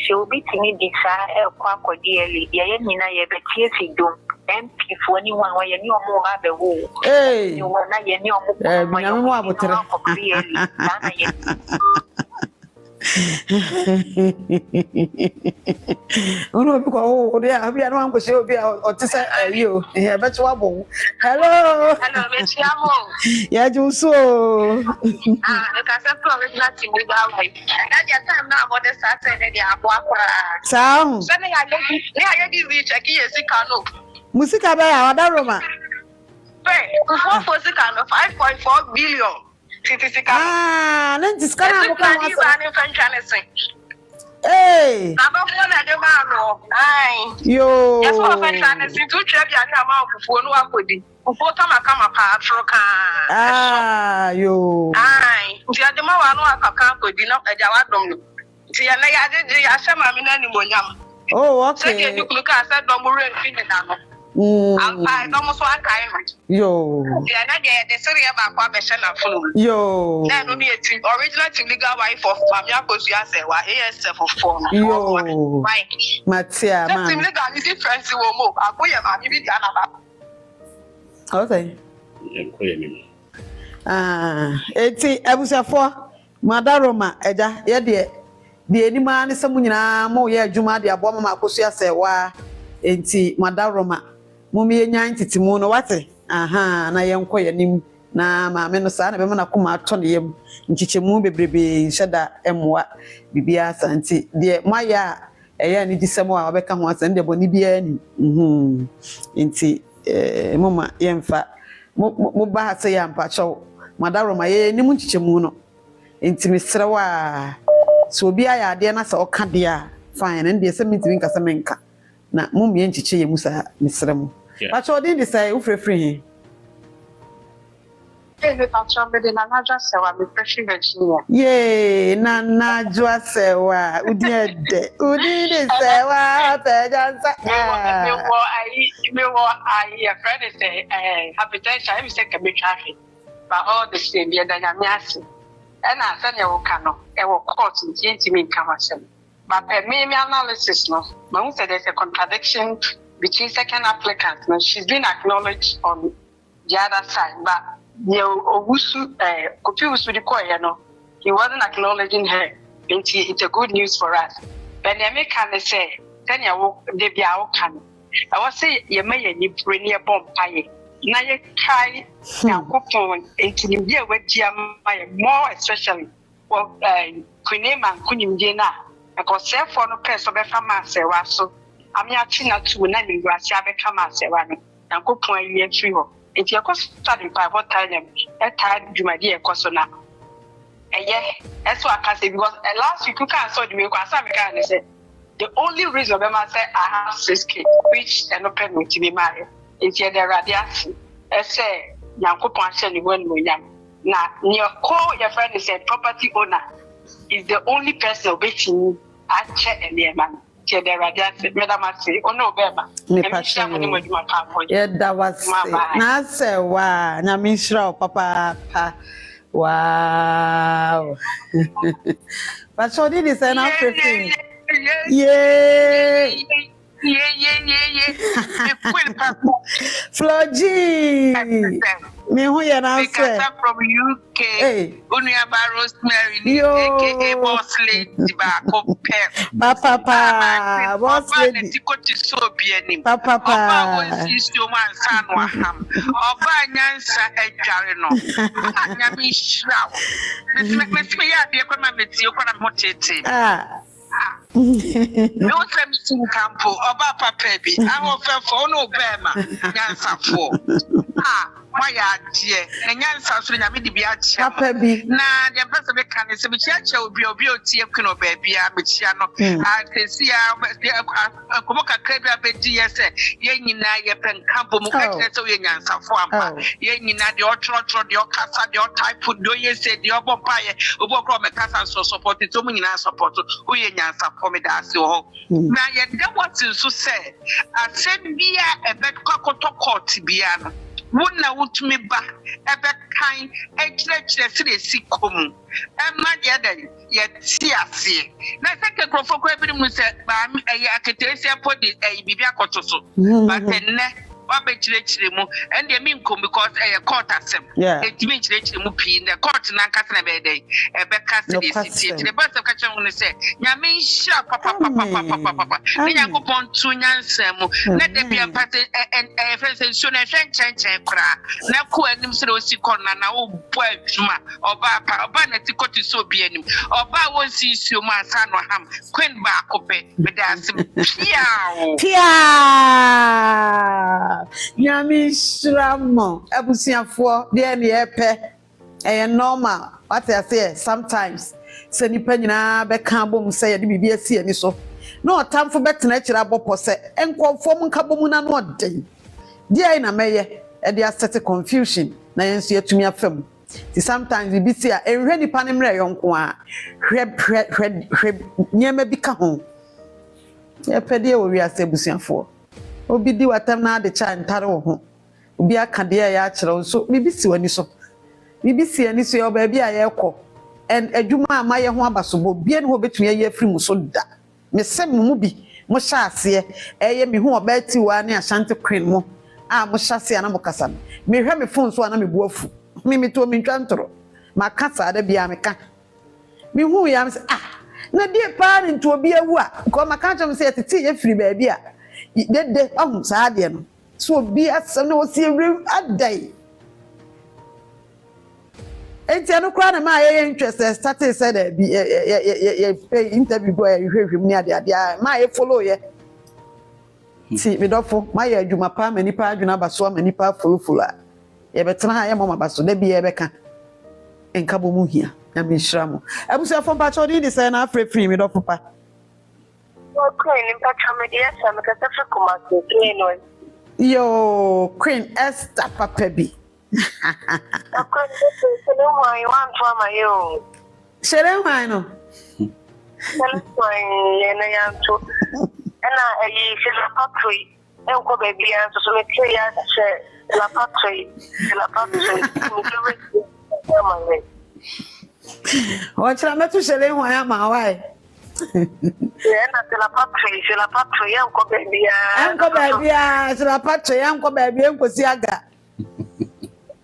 S3: se obi timi bisa e kwa akodi ele ye nyina ye betie sidom MP for anyone why you know have a woo.
S2: Hey,
S3: you were not any more.
S2: No, because they are no one go show be or to say you. Yeah, bet you hello.
S3: Hello, Miss Yamo.
S2: Yeah, you so.
S3: The cassette is nothing without me. That your time now about the Saturday, they are Boakra.
S2: Sound.
S3: Sending I give you check here, Sikano.
S2: Musika ba ya wada Roma.
S3: Hey, for Sikano 5.4 billion.
S2: Nanti sekarang bukan
S3: masa.
S2: Hey.
S3: Apa pun ada mana? Ay.
S2: Yo.
S3: Ya so franchise tu trade ya na ma fufu no akodi. Fufu ta maka Africa.
S2: Yo.
S3: Ay. Nti ade ma wa no akaka akodi na eja wa dom no. Nti ya na ya de ya hye ma me na ni monyam.
S2: Oh, okay.
S3: Say you look at said dom re fi ni na no. I don't so I
S2: yo.
S3: Yeah, the Syria back what na full.
S2: Yo.
S3: Then only a original to legal wife of Akosua Serwaa ASF of 4.
S2: Yo.
S3: Right.
S2: Matia man.
S3: Legal is different to mo. Akoya ma bi di anaba.
S2: Okay. Eti abusafo Madaroma eja ye de enima ne samu nyina mo ye adwuma de abo mama Akosua Serwaa enti Madaroma mumie nyan titimu no wate na yenko yanim na maame no saa na be mana kuma ato ne yam nchichemu bebrebe hyeda emwa bibia santi de moya eya ni disemo a obeka ho asan de boni bia ni enti mama yemfa mo ba hase ya mpacho Madaroma ye ni mu nchichemu no enti mesrewa so obi aya ade na sa oka de a fine ndi se mitimi nkasa menka na mumie nchiche ye musa mesremu pacho din say ufrefre he ye na najwa sewa udiede udide sewa pejansa
S3: me wo I friend say appetizer I say can be traffic but all the same be da nyame ase and I say you can no e wo court ntimi nka wasem but me analysis no man say there's a contradiction between second applicant. Now she's been acknowledged on the other side, but he wasn't acknowledging her. It's a good news for us. But they can say, then you walk the can. I was say you may bring your bomb pie. Now you try coupon into the year with more especially Queen and Queen Jena. Because therefore no person of a Serwaa so I'm yachina to nani grass become a Serwaa and go point you free ho. If you cost studying by what time a time you my dear Akosua. Yeah, that's what I can say because last week you can't saw the way I said the only reason I say I have 6 kids which are not permitted to be married. It's the radiation. I say Yankopon shall win William. Now your call your friend is a property owner is the only person waiting at check and the man. The radiation, Madam say, oh no, Bema.
S2: Yeah, that was na Serwaa na mishra papa. Wow. But so did this and after yeah. Floji. Me who you now say?
S4: From UK. Unyaba Rosemary, aka Boss Lady
S2: Papa, Boss Lady. Papa,
S4: Oba Nyansa Ejareno. Nyami Shraw. Miss me ya de kwama meti okwana motete. No semi campo Oba papa bi. Aho fefo no bema Nyansa fo. Why dear, and Yansa so nyame de bia chia
S2: papa bi
S4: na de pese be kan se be chia chia obi otie kuno ba bia me chia no atesi a komo kakra bia be di yese ye nyina ye pen campo mu ka kire se ye Nyansa fo ampa ye nyina de otro de okasa de type do ye se de obompa ye obokro me kasa so support to mu nyina support o ye Nyansa fo me da se ho na ye de what so say asem bia e be kwakoto court bia no wona wutumi ba ebe kan ekire se si komu emma de da ye ti ase na se ke krofo ko ebi mu se ba aketesi apodi bibi akoto so but enne wabe chire mu and dey mean come because court asem etimi chire mu pi the court na nkasa na be dey ebe kase dey city the boss of kacha mu say nyame hia papa ni yakopon tu nyansa mu na de bia pate friend so na hwen kra na ko anim se o si kon na wo bo adwuma oba na ti koti so bi anim oba won si isuo mu asa no ham queen ba kope be da asem
S2: pia Nyami Shramo, Abusiafo, dear Niepe, normal. What I say, sometimes, send penina, Beckham say, BBC and so. No time for better natural bopose, and conform Kabumuna not day. Dear in a mayor, and there set confusion, Nancy to me a film. Sometimes we be here, and ready Panamera young qua, near me become. Yeah, pedia we are Sebusiafo. Obi di watam na de cha ntare wo ho obi aka de ya kire so bibisi wani so bibisi ani so yo ba bia ye kɔ en adwuma amaye ho abasobo bia ne ho betumi ye afiri mu so da me se mu bi mo hya ase eye me ho oba ti wa ne Ashanti Queen mo mo hya ase na mo kasa me hwɛ me phone so na me bu afu me to me ntwantoro ma kasa da bia me ka me hu ya me se na die pa ne nto obi awu a ko ma ka chom se tete ye firi ba bia de saade no so bi asem no si ewre adai enti no kra na ma ye interest started said bi ye interview go ye hwehwem ni ade ma ye follow ye ti me dofo ma ye adwuma pa ma nipa adwuna baso ma nipa follow a ye betena ha ye mama baso da bi ye beka enka bo mu hia na me nhyiramo abusa fo pa chodi di say na afrefri me dofo pa
S3: Queen in Pachamedia, some Catafricoma, Queen.
S2: Yo, Queen Esther Papebi.
S3: I want for my own.
S2: Serwaa no.
S3: And I am too. And I feel a patry. And go baby answer so make clear la patry.
S2: What shall I met to Serwaa my wife?
S3: La patria,
S2: Uncle baby, la patria, Uncle baby, Uncle Siaga.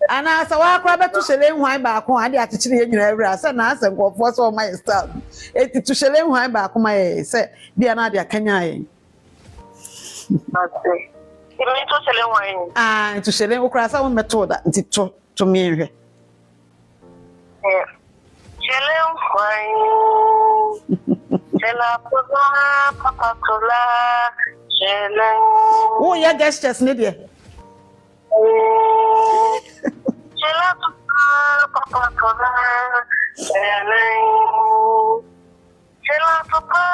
S2: And I saw a crab to Shelling wine back on the attitude in your ass and ask and go for so my stuff. It to Shelling wine back on my say, dear Nadia Kenya. To Shelling Crasa on method to me.
S3: Shelling wine. Papa Cola,
S2: oh, yeah, that's just Lydia.
S3: Papa Cola, Papa,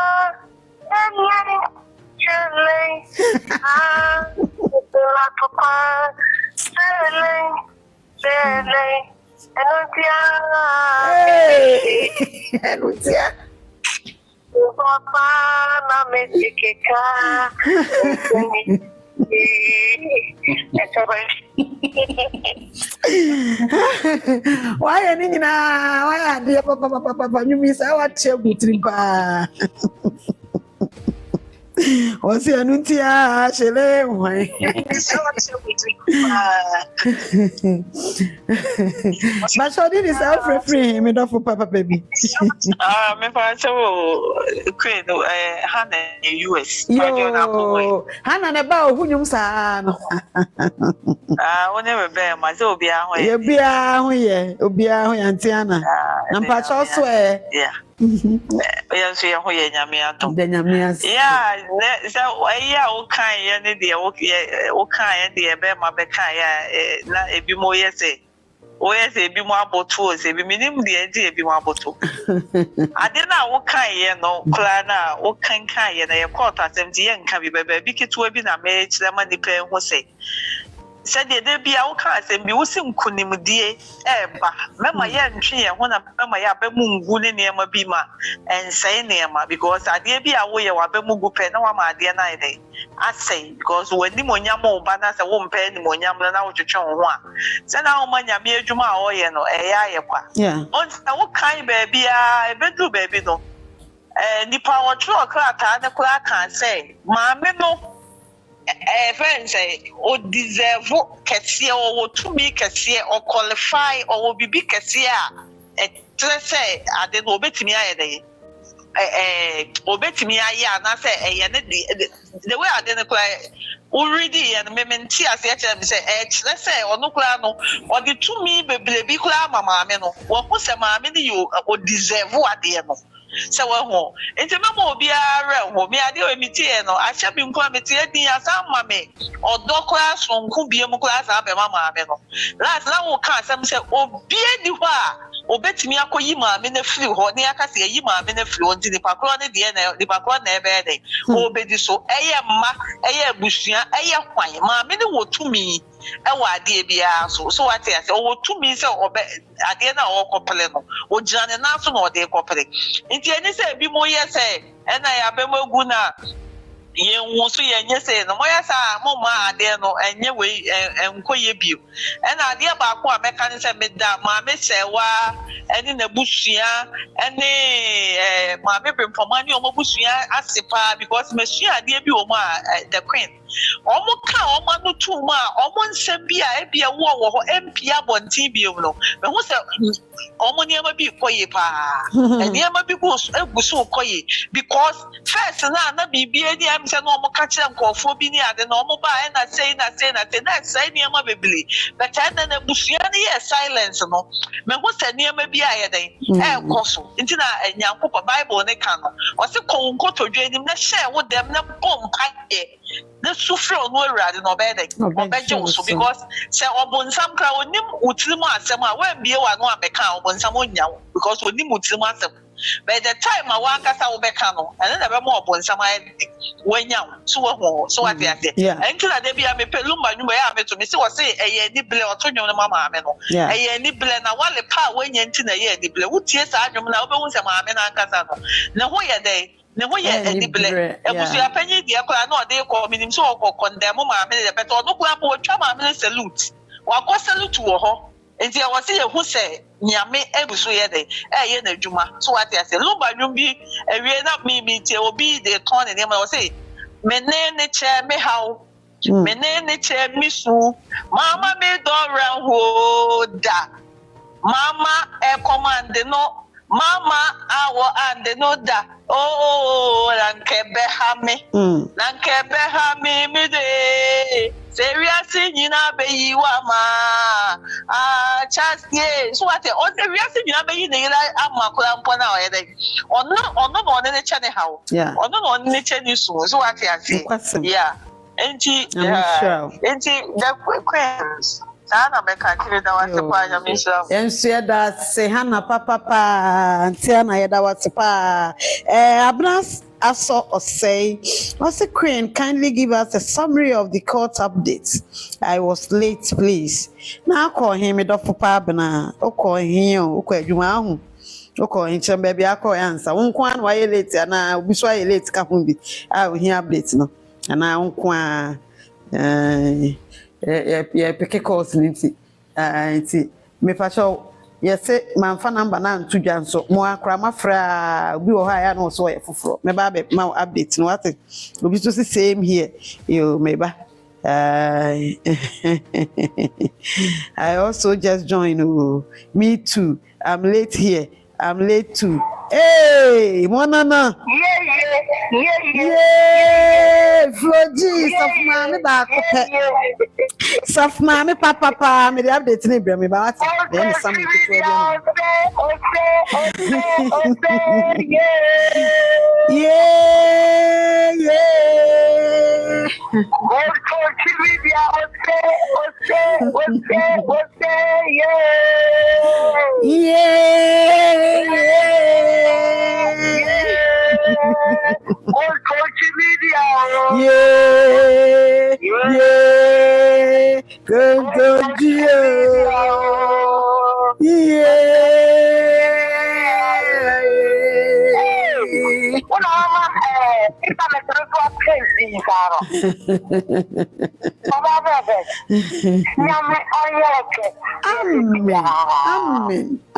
S3: Papa, na mesikeka.
S2: Why any na? Why dear Papa? You miss our chair with riba. What's your nutia? Shele, why? But so did is free me for Papa baby.
S5: Me so Queen Hannah US.
S2: Yo, Hannah about who you say no.
S5: Whenever bear my Zobia,
S2: Obia, Antiana. And Patch also,
S5: yeah. Yes, we are here, Yamiato.
S2: Then Yamias.
S5: Yeah, so okay, any dear, okay, dear, bear my becaya, not a be more yes. Where's a be more about two, a be minimum the idea be more about two. I didn't know what kind, no, Clana, what kind, and I caught us empty and can be baby, because to have been a marriage, the money pay who say. Said there be our cars and be using Kunimudi, Mamma Yan tree, and one of Mamma Yabemun Gulin near Mabima, and say near ma, because I dare be away of Abemugu pen, no, my dear night. I say, because when the Monyamo banners a woman pen, Monyam, and out to Chonwa. Send out my Yamia Juma or Yano, Ayeka.
S2: Yeah.
S5: Once I what kind baby, a bedroom baby, no. And the power truck, and the clerk can say, Mamma, no. Friends say, or deserve Cassia or to be Cassia or qualify or be big Cassia. Let's say, I didn't obey me. Obey me, and I say, the way I didn't cry already and mementi as yet, say, let's say, or no clano, or the to me, baby, mamma, or who's a mammy you or deserve what the emo. So, it's a mamma be a realm, me idea of Mitiano. I shall be implemented as some mammy or dog class from Kumbium class up a mamma. Last now, can't some say, oh, be o betimi akoyima me na firi ho ne akase yima me na firi ho nti nipa kro ne de na nipa kro na ebe de o bedi so eye mma eye busua eye kwan ma me ne wotumi e wa ade bia so what say o wotumi se obe ade na o kopele no o gina ne na so na o de kopele nti eni se bi mo ye se e na ya be magu na yen wo so yen say no moya sa mo ma ade no enye we enkoye bio e na ade ba ko a meka ne se meda ma me Serwaa eni na busua eni ma be Brempomaa ni o mo busua asepa because me sua ade bi o ma the queen omo ka omo no tu ma omo nsem bi a e bia wo ho MP abontin bi no me ho se omo niam bi koye pa niam bi go eguso koye because first na bibia ni am se no omo ka kire nkofo bi ni ade no omo ba e na say na say niam bebili but na busua ni silence no me ho se niam bi a ye den koso nti na nyankopɔ Bible ne ka no o se konkoto dwanim na hye wo dem na bom pae the suffer no rade no bed so because say obonsam kra onim utirimu asem a wan bie wa no abeka obonsam onya because onim utirimu asem by the time I want kasa obeka no and then be mo obonsam wanya so wo so what they say and kila de bia me pelumba nyumba ya me to me say wo say eye ni ble otonyo no mama me no eye ni ble na wale pa wanya nti na ye ni ble wutie sa adwum na obehu se mama me na kasa no na ho ye dey ne ho ye ani ble ebusu apanyi die akora na ode ko minim so ko condemn ma me de beto no kwa po twa ma me salute wa ko salute wo ho enti e wo se ye hu se nyame ebusu ye de ye na adwuma so what I say lumba nwum bi ewie na mi tie obi de ton ne ma wo se menene che me haw menene che mi su mama me don ran ho da mama e command no mama awo and no da oh lankebe ha me mi de serious nyina be yi wa ma chance ye so what on serious nyina be yi ne ira amakura mpo na o ye dey ono no ne che ne hawo ono no ne che ni so what I say yeah enti the queens Ana meka kire da wase pa ya misha.
S2: Ensu da se hana papa antiana ya da wase pa. Abnas aso osei. What's Queen kindly give us a summary of the court updates. I was late please. Na call him do papa bna. O call him o kwa adwuma ahu. O call him chembe bia call answer. Wonko an wa late na obi so ya late ka hu bi. Ah we hear update no. Ana wonko a pick calls nti me pacho Yes, manfa number na ntu dwa nso mo akra mafra obi wo ha ya no so ye foforo me ba be ma update no what obi so same here yo me ba I also just joined. Oh, me too. I'm late here. I'm late too. Hey, Monana. Yeah. Floji, Safmami Bakope. Safmami Papa, me the update in Ibrahim about then something to yeah.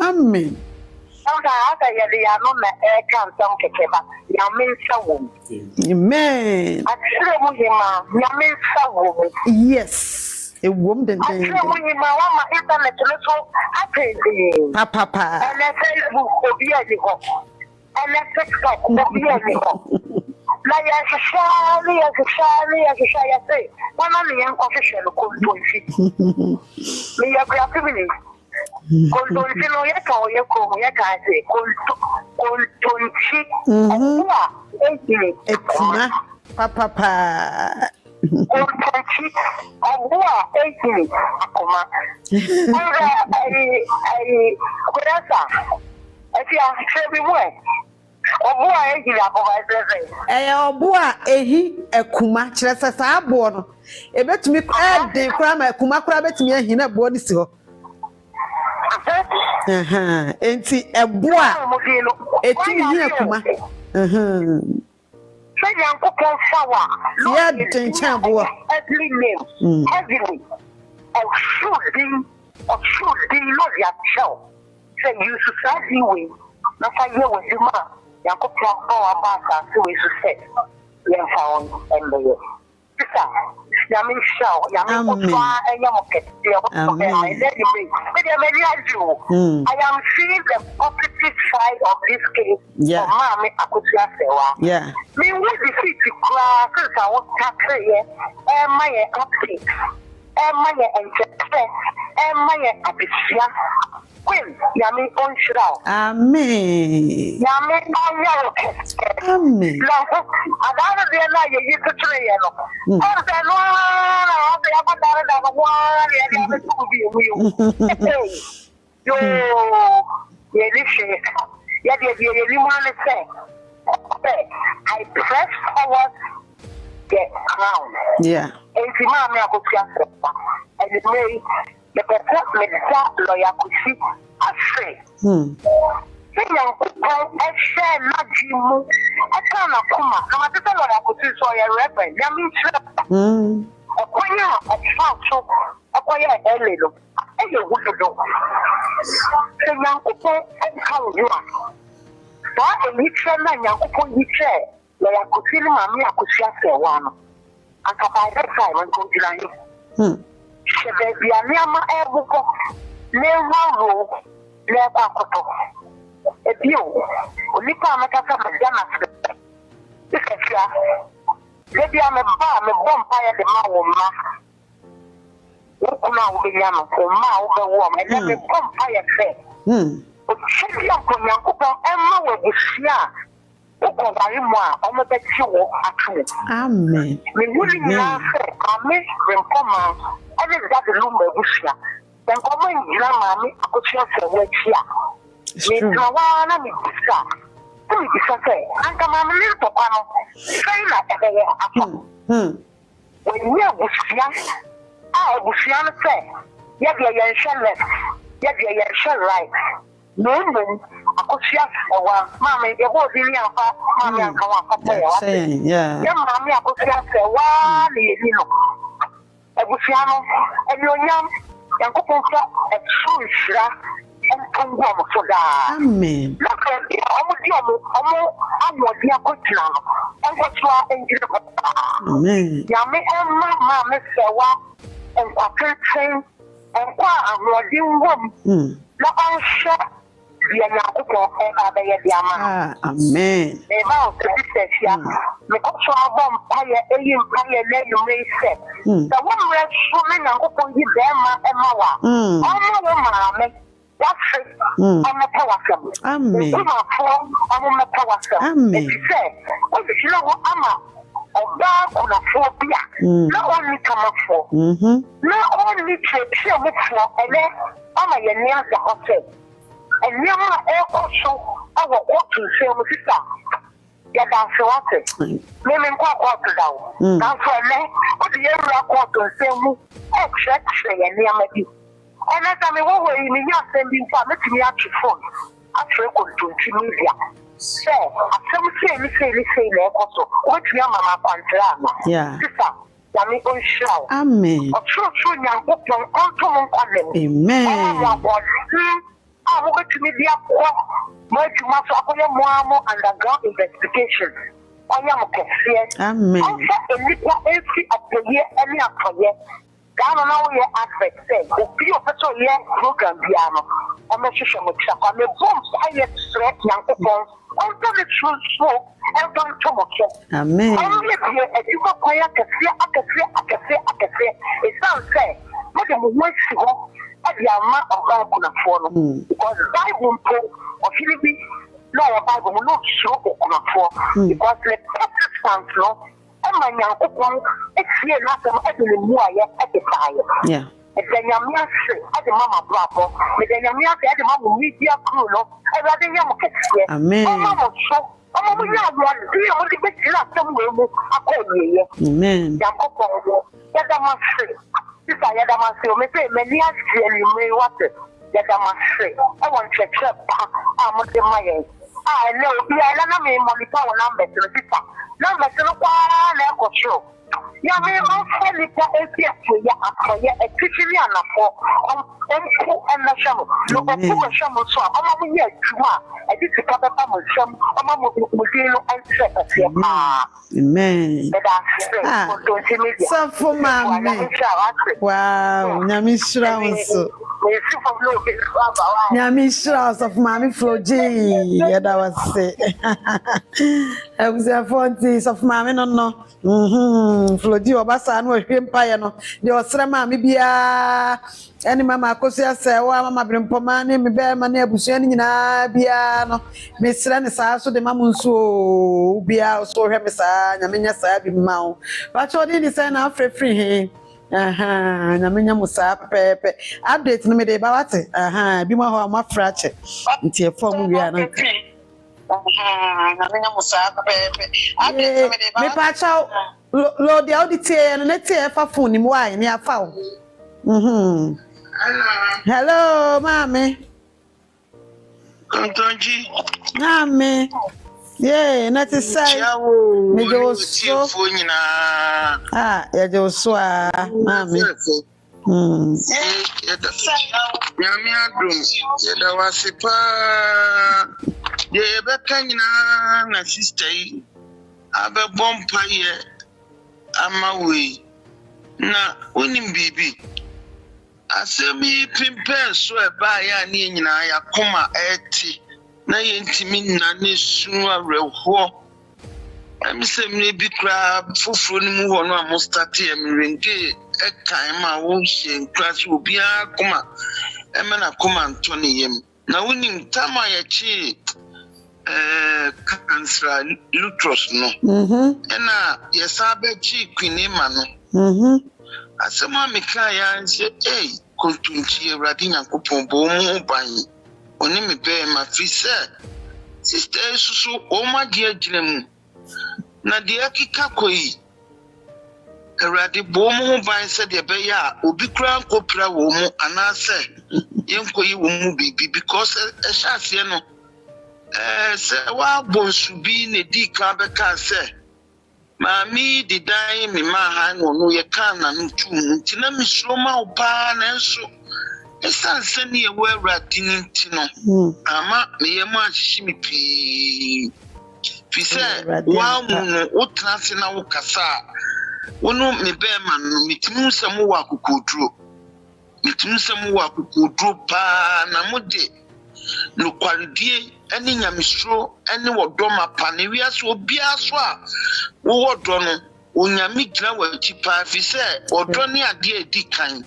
S2: Amen. Amen. Yes. A woman Papa. Oboa ehi ekuma kire sesa abo no ebetumi de kura ma ekuma kura betumi ahi na abo ni si ho enti eboa etumi hi ekuma yeah tencha abo
S3: every name heavily should be not your show say you society way na fa ye with you ma yakopia kwa abasa so we say yeah found and the sister yamin show yamin kwa enyamoket I am seeing the positive side of this case for Mama Akosua Serwaa.
S2: Yeah.
S3: Me we defeat the class since I was tackling my update my and my abisia. When Yami on shroud.
S2: Amen.
S3: Yami on yellow.
S2: Amen.
S3: I don't know you used to train. Oh, then I press forward the crown.
S2: Yeah.
S3: And the Mama Akosua Serwaa. And it may the person lawyer could see a say. Say, I share not you. I can't come. I'm a little lawyer could see so a reverend. Yamin a choir of so a choir a little. And you would do. Say, young people, and how you are. That a little man, young people, you say, lawyer could see Mamma Akosua Serwaa. And by that time, I'm going to Shebebi aniama ebuko lewo leba koto ebio onipa amekasa magana sekafia lebi ameba me bompa ya de ma wo ma okuna wo benya no ma wo be wo ma le bompa ya fe o chibia ko nyankopo emma wo busia o bari mo a o me be ti wo atu
S2: amen
S3: me wuli na fe ame Brempomaa every that the lumber bushia. Then come in Grammy, Akosua Serwaa here. Me Tawana me Bisa. Me Bisa say, and come on little pano. Say like every after. When you are Bushia, I Bushian say, yet you're shall left, yet you're shall right. No, Akosua Serwaa, Mammy, the whole thing, Mammy, and Kawa,
S2: yeah.
S3: Mammy, Akosua Serwaa, you know. Ebusiano, and your young, Yankoponka, a true shra, and tongo so da
S2: Amen.
S3: na ka di omo amodi akotina no ongo so enjire ko
S2: Amen.
S3: ya me ma me Serwaa enkwateten enkwa amodi ngom na onsha ya nyakuko abaye diama
S2: Amen.
S3: Eba o kristesia me ko so abom paye eyi paye na yume se da wo mre so me nyakuko yi be ma emawa omo wo ma me wafe omo tawasam
S2: Amen.
S3: omo metawasam
S2: Amen.
S3: se o bi lo ama ọba kuna phobia na only come for na only cheche mo for ele ama ye ni asa hotel eni ama e ko so awo ko tun se mo sista ya da se wate me me kwa kwa da o na so ele o di ye ra ko tun se mu e check ye ni ama bi ona ta me wo yi ni ya se bi kwa me ti mi a phone a try ko tun ti media so asem say le ekoso wetu ya mama kwantra na sister ya mi on show
S2: Amen.
S3: Ocho nyankopon onto mon kwalem
S2: Amen.
S3: Mo wetu mi dia ko mo wetu ma so akoye mo amo underground investigation oya mo kese
S2: Amen.
S3: onse enipa efi apoye eni apoye Gano na we aspect say obi opeto ye program bia no o me hwehwe mo tsa kwa me bom aye threat nyankopon onto the true so e don to mo so
S2: Amen.
S3: only be e ko kwaya akese e sound say mo de mo wasi ho e dia ma oba kuna fo no because Bible po o filibi no Bible mo no show kuna fo because the Protestant no Emma nyankopon esie na asem adele mu aye edepaye
S2: Yeah.
S3: Edanyamia se ade mama brabo edanyamia se ade mama media crew no ewade nyam kese
S2: Amen.
S3: mama so mama mo nya do ade mo de betira asem we mu akoniye
S2: Amen.
S3: nyankopon wo yadamase sisa yadamase o me se meni asie ni me wate yadamase e won cheche pa mo de maye no bi ala na me monitor wo number sisa number no kwa na ekocho ya me on felita efi ya akoye etikiri anafo enku enashamo no ko ko shamo so ama mo ye adwuma edi tika baba mo sham ama mo dilo anse asie pa
S2: Amen.
S3: So
S2: for mama. Wow, nyami shira unso. Nyami shira so for mama floji yada wase. Ebuza fonti so for mama no. Floji obasa no hwempa ye no. De osra mama bia eni mama Akosua Serwaa mama Brempomaa ne me be ma na abusua ni nyina bia no. Me sra ne saa so de mama nso bia so hwe me saa nyamenya saa bi ma o. Ba chodi ni say na free he. Nyamenya musa pepe. Update no me de ba wate. Bi ma ho amafra che. Nti e form wi ana.
S5: Nyamenya musa pepe. Update no me de ba.
S2: Me pa cha lo de audit e no net e fa phone ni mu ai ni afa o. Hello, mami.
S6: Kontonji.
S2: Mami. Yeah, not to say. Me do so. Ya do so, mami.
S6: Nyami adum. Yeda wasipa. Ye beka nyina na sister yi. Abe bompa ye ama we. Na unim bibi. Asemi pimpe so eba ya ni nyina ya koma eti. Na yentimi na ne sunu areho amisem bi kra fufuro ni mu ho no amostati emrenge ekan ma wo hye class obi akoma emena koma nto ne yem na wonim tama ya chi cancer lutros no ena yesa be chi kwinima no asema meka ya nse kontunchi ewrade nyankopon bo mu ban oni me be ma fi se sister susu o ma di agiremu na di akika koyi erade bo mu ban se de be ya obi kura nkopra wo mu anase yenkoyi wo mu bibi because e shase no se wa bonsu bi ne di ka be ka se Mami di dai mi ma ha no ye kan na ntu nti na mi sro ma opa na nso esanse ne ye wura dini nti no ama me ye ma hihyi mi pi fise wa mu no utrase na wo kasa wono me be ma no mitimi nsam wo akokoduro pa na mode no kwaridie eni nyamesro eni wodoma pa ne wiase obia so a wo wodo no onyame gira wa chipa fi se wodo ne ade edi kan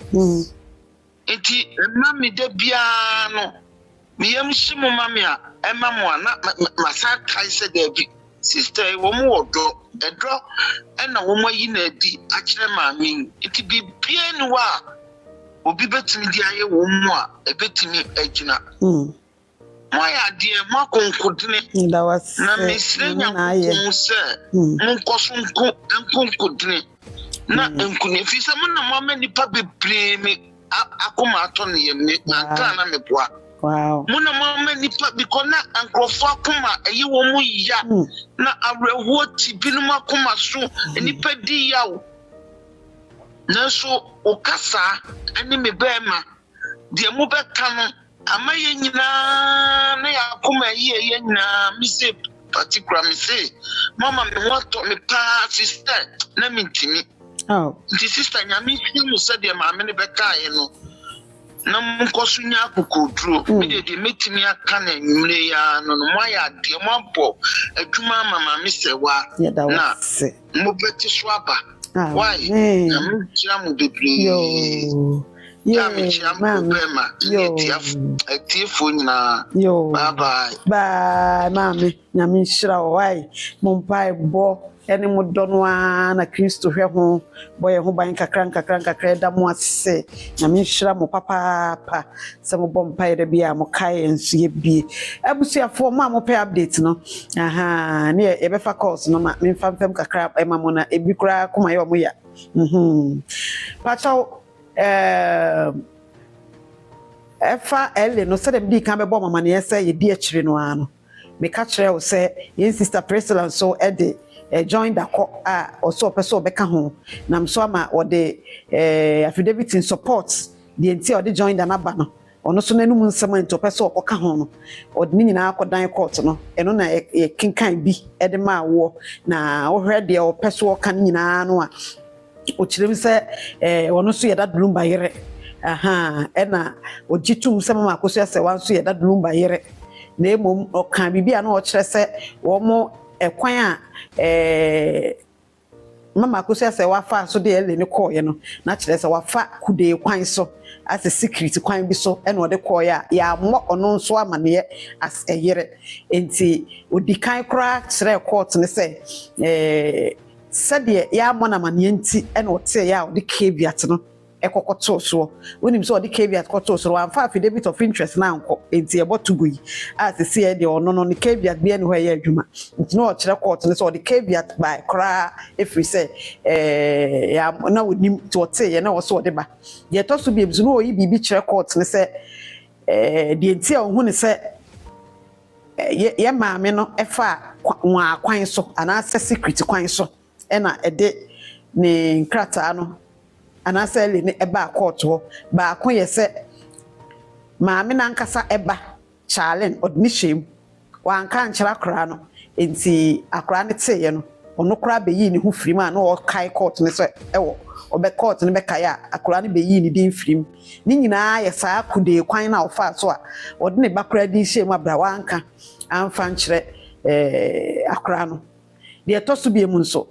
S6: enti mami de bia no me yam shimu mami a ema mo ana masa kai se de bi sister wo mo wodo edro ena wo mo yi na edi a kire mami enti bibia ni wa obi betimi di aye wo mo a ebetimi agina moya die makonkodine na mesrenya ko se nkoso nkodine na nkune fi se mo na mo ma nipa bebre me akoma ato ne yeme na kan na meboa
S2: wow
S6: mo na mo ma nipa because na ankrofo akoma eyi wo mu ya na awrewo ti binum akoma so nipa di yawo na so okasa ani me bema de mu beka no amaye nyina na yakoma ye nyina mi se particular mi se mama me wato me pa sister na mintimi the sister nyami mu se de ma me ne beka ye no na mkosu nya akokoduro me de metimi aka na nwure ya no no moya de mo abo adwuma mama me Serwaa na mo beti so aba why I'm jamu bebre yeah me jamu bema etiafo nyina bye
S2: mami nyame shira why mo mpai bo ene mo donwa na Kristo hwe ho boye ho ban kakran da mo ase nyame shira mo papa se mo bom mpai da bia mo kai ensu ye bie abusuafo mo pay update no ne e be fa course no ma me famfam kakra e ma mo na e bi kura kuma ye mo ya pacho efa ele no se dem di kan be bom mama ne se ye di akire no ano me ka kire wo se yen sister Priscilla so ede join the also person beka ho nam so ama o de affidavit in support the enti o de join the naba no ono so nanum nsema enti o person o ka ho no o de nyina akodan court no eno na e kinkan bi e de ma wo na wo hwe de o person o kan nyina no a o kirem se ono so ye da dulumba yere ena o jitum se mama Akosua se wan so ye da dulumba yere na emom o kan bibia na o kire se wo mo ekwan a mama Akosua se wafa so de ele ne koye no na kire se wafa kude kwan so as a secret kwan bi so e no de koye a ya mo ono nso amane as eyere enti odikan kra kire court ne se sade ya mo na mane enti e no te ya de caveat no ekokoto so wonim so de caveat koto so wan fa affidavit of interest na anko enti e botugo yi as se e de ono no ne caveat bia ne ho ye adwuma enti no kire court ne so de caveat by kra if we say ya na wonim to te ye na wo so de ba ye to so bi no yi bibi kire court ne se de enti a hu ne se ye maame no efa wa kwan so ana secret kwan so e na e de ne nkrata no anasele ne eba court ho ba ko yese maame na nkasa eba challenge odnishem wan kan kira kra no enti akra ne teye no ono kra be yi ne hu firim a no o kai court ne so ewo obe court ne be kai a akra ne be yi ne din firim ni nyina yesa akude kwan na ofa so a ode ne bakra din shem abra wanka amfa nkire akra no de toso bi emu nso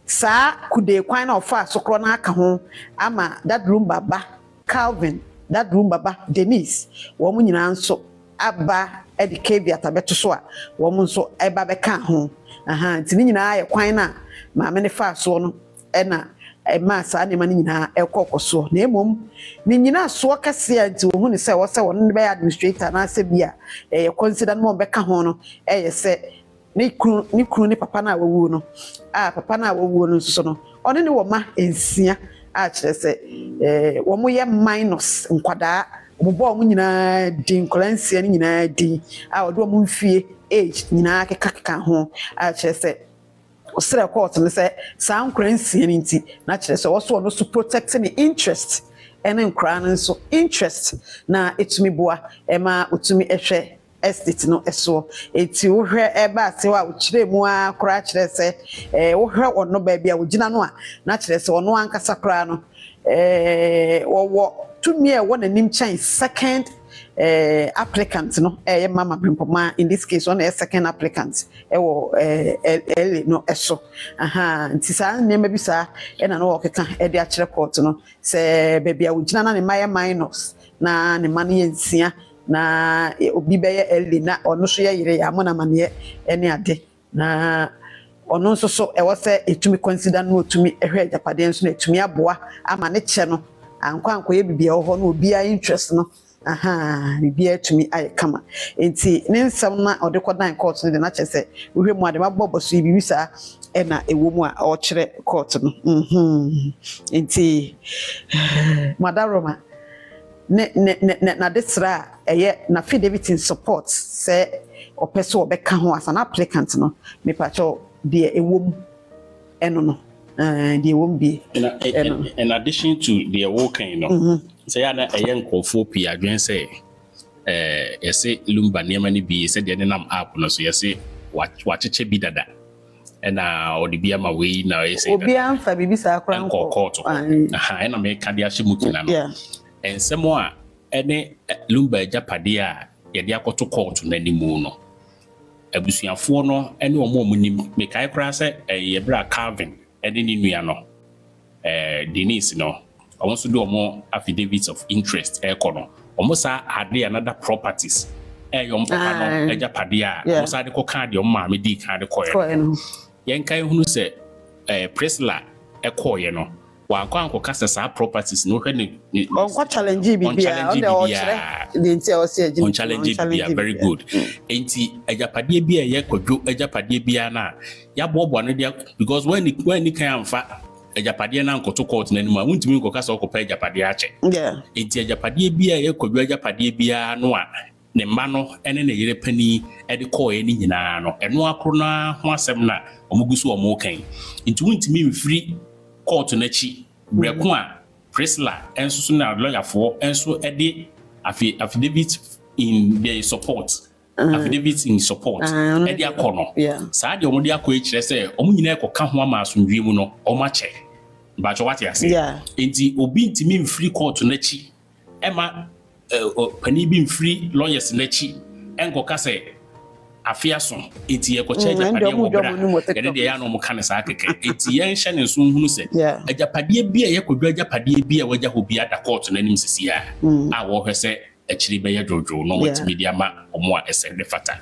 S2: sa kude kwan na ofa sokro na aka ho ama that room baba Calvin that room baba Denise wo mu nyina nso aba e de caveat abeto so a wo mu nso eba be ka ho ntini nyina aye kwan na maame ne fa so no e na e ma sa ne ma nyina e kokoso na emom ni nyina so kase anti wo hu ne se wo se wo ne be administrator na se bia e consider no be ka ho no e ye se ni kunu ni papa na wawu no papa na wawu no so no one ne wo ma ensia a kire se wo mo ye minus nkwada wo bo mo nyina din kolansia ni nyina din a wo do mo mfie age nyina keka ho a kire se osere court no say saa nkra nsia nti na kire say also no so protecting the interest ene nkra no so interest na etumi boa ema otumi ehwe estate no eso eti wo hwe eba ase wa wo kire mu a kra kire say wo hwe ono ba bia wo gina no a na kire say ono ankasa kra no wo tumi e wo nanim chan second applicant no mama Brempomaa in this case one second applicant no eso nti sa nneema bi sa na no okeka de a kire court no se baby a wo gina na ne maye minus na ne man ye nsia na obi be ye na ono so ye yire ya mo na mane ene ade na ono nso so se etumi consider no otumi ehwe ajapade nso na etumi aboa ama ne che no anko ye bibia ho no obi a interest no bibia etumi Ayeka ma enti ne nsam na ode kodan court no de na chese wohwe mu ade mabobbo so bibi sa na ewo mu a o kire court no enti madaroma na desra na affidavit in support say opeso obeka ho as an applicant no me pacho de ewom eno no de ewom bi
S1: in addition to the working no say ya na nkofo pi adwen say yesi lumba niema ni bi say de nam app no so yesi wacheche bi dada na odi bia ma we na yesi
S2: obi amfa bibi sa akra
S1: nko court na me ka dia shimukina no ensemo a ene lumba ajapade a yede akoto court na nimu no abusuafo no ene omo nim me kai kra se yebra Calvin ene ni nua no Denise no almost do omo affidavits of interest kono omo sa ade another properties yom papa no ajapade a omo sa de ko ka de omo ma me di ka de koye yen kai hunu se Priscilla ekoye no wa anko kasa sa properties no hwe ni
S2: on challenge bibia on the ochre the nti o se
S1: on challenge bibia very good enti ajapade bia ye kwadwo ajapade bia na ya bobo no dia because when ni kan amfa ajapade na nkoto court na nima wuntimi nko kasa okopa ajapade ache enti ajapade bia ye kwadwo ajapade bia no a ne mma no ene ne yere pani e de koye ni nyina no eno akro na ho asem na omugusu omo kan enti wuntimi mfiri court na chi breko a Priscilla enso so na lawyer for enso ede affidavit in their support affidavit in support ede akono saa de omode akọ ekire se omo nyina ekoka ho ama asomdwe mu no omo ache ba cho wate ase enti obi ntimi mfiri court na chi ema pani bi mfiri lawyers na chi enkoka se afiaso eti ekoche ajapade wo bra yede de ya no mo kan sa keke eti yen hye ne so hunu se ajapade bia ye kodwa ajapade bia waja ho bia da court na nim sisi a wo hwese akiri be ye jojo no wati media ma omo a ese de fata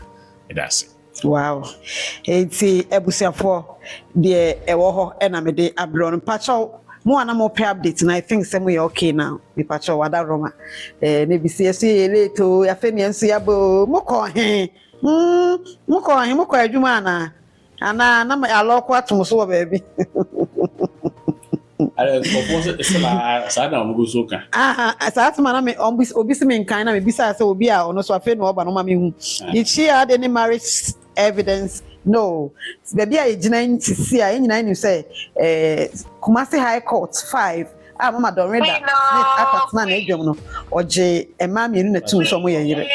S1: edase
S2: wow eti ebusiafo de ewo ho na me de abron pacho mo ana mo pay update na I think some we okay now me pacho wada roma ne bi se ye leto ya fe ne nso ya bo mo ko he mukọ adwuma ana na alọkọ atum so baby
S1: sa na mo so kan
S2: sa atuma na me obi se me nkan na me bisa se obi a ono so afa no oba no ma me hu ichi had any marriage evidence no baby a gina ntisi a nyina ni say Kumasi High Court 5 mama don read that atat na edwom no oje ema mienu na tu so mo ye yire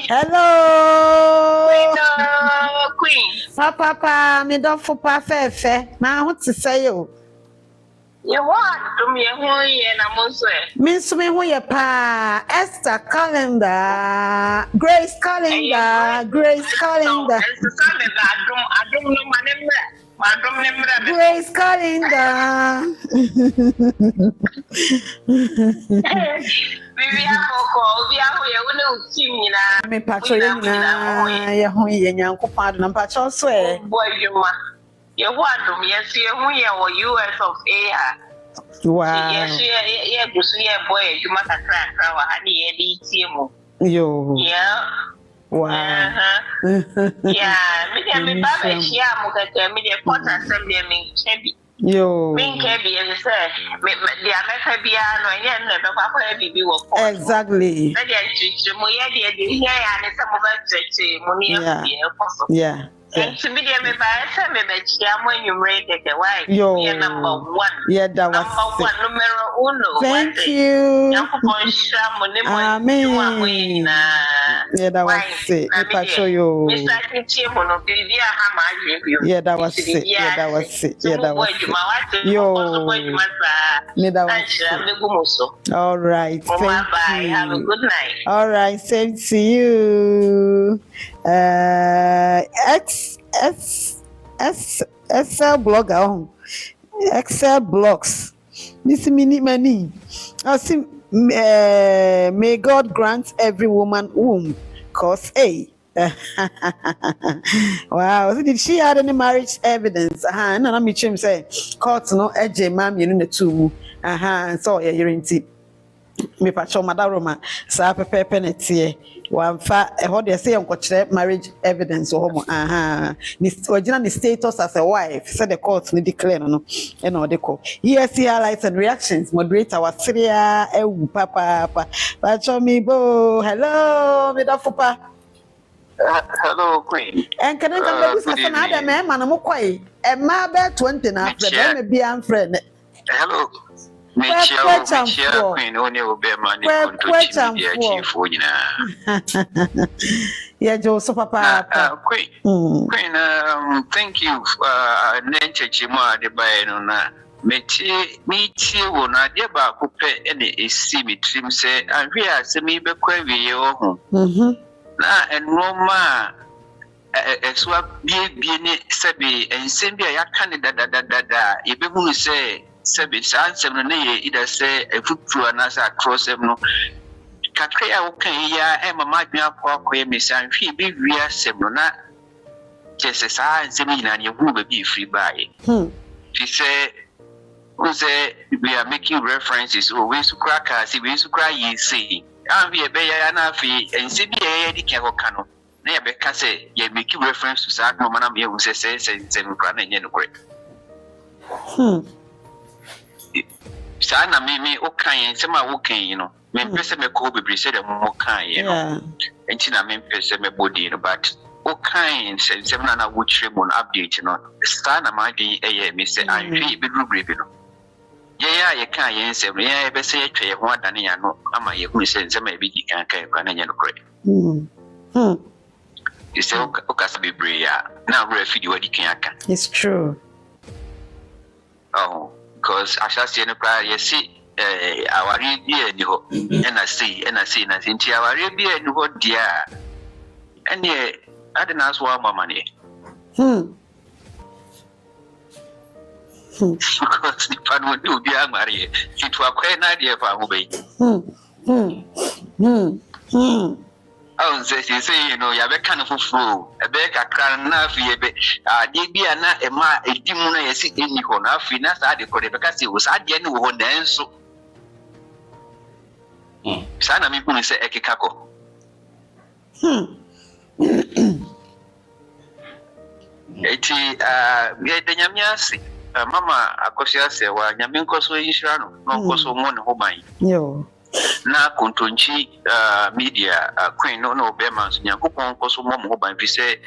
S2: hello
S3: Queen
S2: papa me don fo pa fefe na ho te say o
S3: ye what do me ho ye na mo so
S2: me so me ho ye pa Esther calendar Grace calendar
S3: adum no manemra
S2: Grace calendar
S3: Bibi akoko obi aho ye wona utim nyina
S2: me pacho ye nyina ye ho ye nyankopado na pacho so
S3: boy yuma ye ho adum ye se ho ye wo US of A
S2: wow
S3: ye gusu ye boy yuma kakra wa hani ye di tie mu
S2: yo wow
S3: me baba shia mu ka me de port assembly me chebi
S2: yo
S3: me kebi ye say me the America bia no ye no be kwa bibi wo ko
S2: exactly
S3: na de chichi mu ye de ya ne se mu ba chichi mu ni e ko so And to be there, by some of the chairman, you rated the wife.
S2: Yo.
S3: You're number one.
S2: Yeah, that was
S3: Number one, numero uno.
S2: thank you.
S3: Amen.
S2: Yeah, that was it. If I show you. Yeah, that was it. Yeah, that was it. Yeah, that was it. Yo. Yeah, that was it. All right. Thank you.
S3: Have a good night.
S2: All right. Same to you. Excel blogger. Excel blogs. This mini money. I see. May God grant every woman womb. Cause wow. Did she have any marriage evidence? And I'm him say court no eje mam you know two. So yeah, you're in tea. Me pacho madaroma sa pepe netie wamfa ehode dey say enkokyere marriage evidence or original status as a wife said the court ni declare no e na ode ko yes highlights and reactions moderator wasria ewu papa pacho mi bo hello me da fupa
S6: Hello, Queen.
S2: and can I say na ada me ma na mo kwai e ma be 20 na after me be am friend
S6: hello. Queen only obey money
S2: yeah, Joseph Papa.
S6: Queen, thank you. Nature Chima de Bayana. Mechi will not dear back any see me trim say, and we are semi be quavy home. And Roma. Swap be Sabi and Sambia Canada, if you say. Service answer either say a foot through another across them no Kakaya okay ya Emma might be up for Miss and she be via Semona just as I and Semina and you will be free by. She said, we are making references always to crackers, if we to cry ye see. I'll be a bayana fee and Sibia the Cavocano. Never can say, ye make reference to Sackman, who says, and Semicran and great. Sana me okay sema okay you know me pese me ko bebre say dem okay you know enchina me pese me body no but okay say na wo chire mo update no sana ma din eye me say anhwe be rubre no ye kan ye nsem ye be say atwa ye ho adane ya no ama ye hu say nsem e be gi kan kan kwa na nya no kore you say okasa bebre ya na we fidi wadi kan aka
S2: it's true
S6: because I shall see you see our Arabia and I see nothing to our Arabia and what dear and yet I didn't ask one more money. Because if I would do dear Maria, it was quite an idea for me. Oh, say, you know, you have a kind of fool, a bear can not be a bit. Did be a demon, I see in you on our finance, I decoded because it was at the end of one dance. So, Sana me put say Ekikako. The Yamiasi, Mama Akosua Serwaa, Yaminko so Ishano, no Koso Mon Homai.
S2: Yo.
S6: Na kontonchi media Queen no Bema Nyankopon koso mom ho ban fi se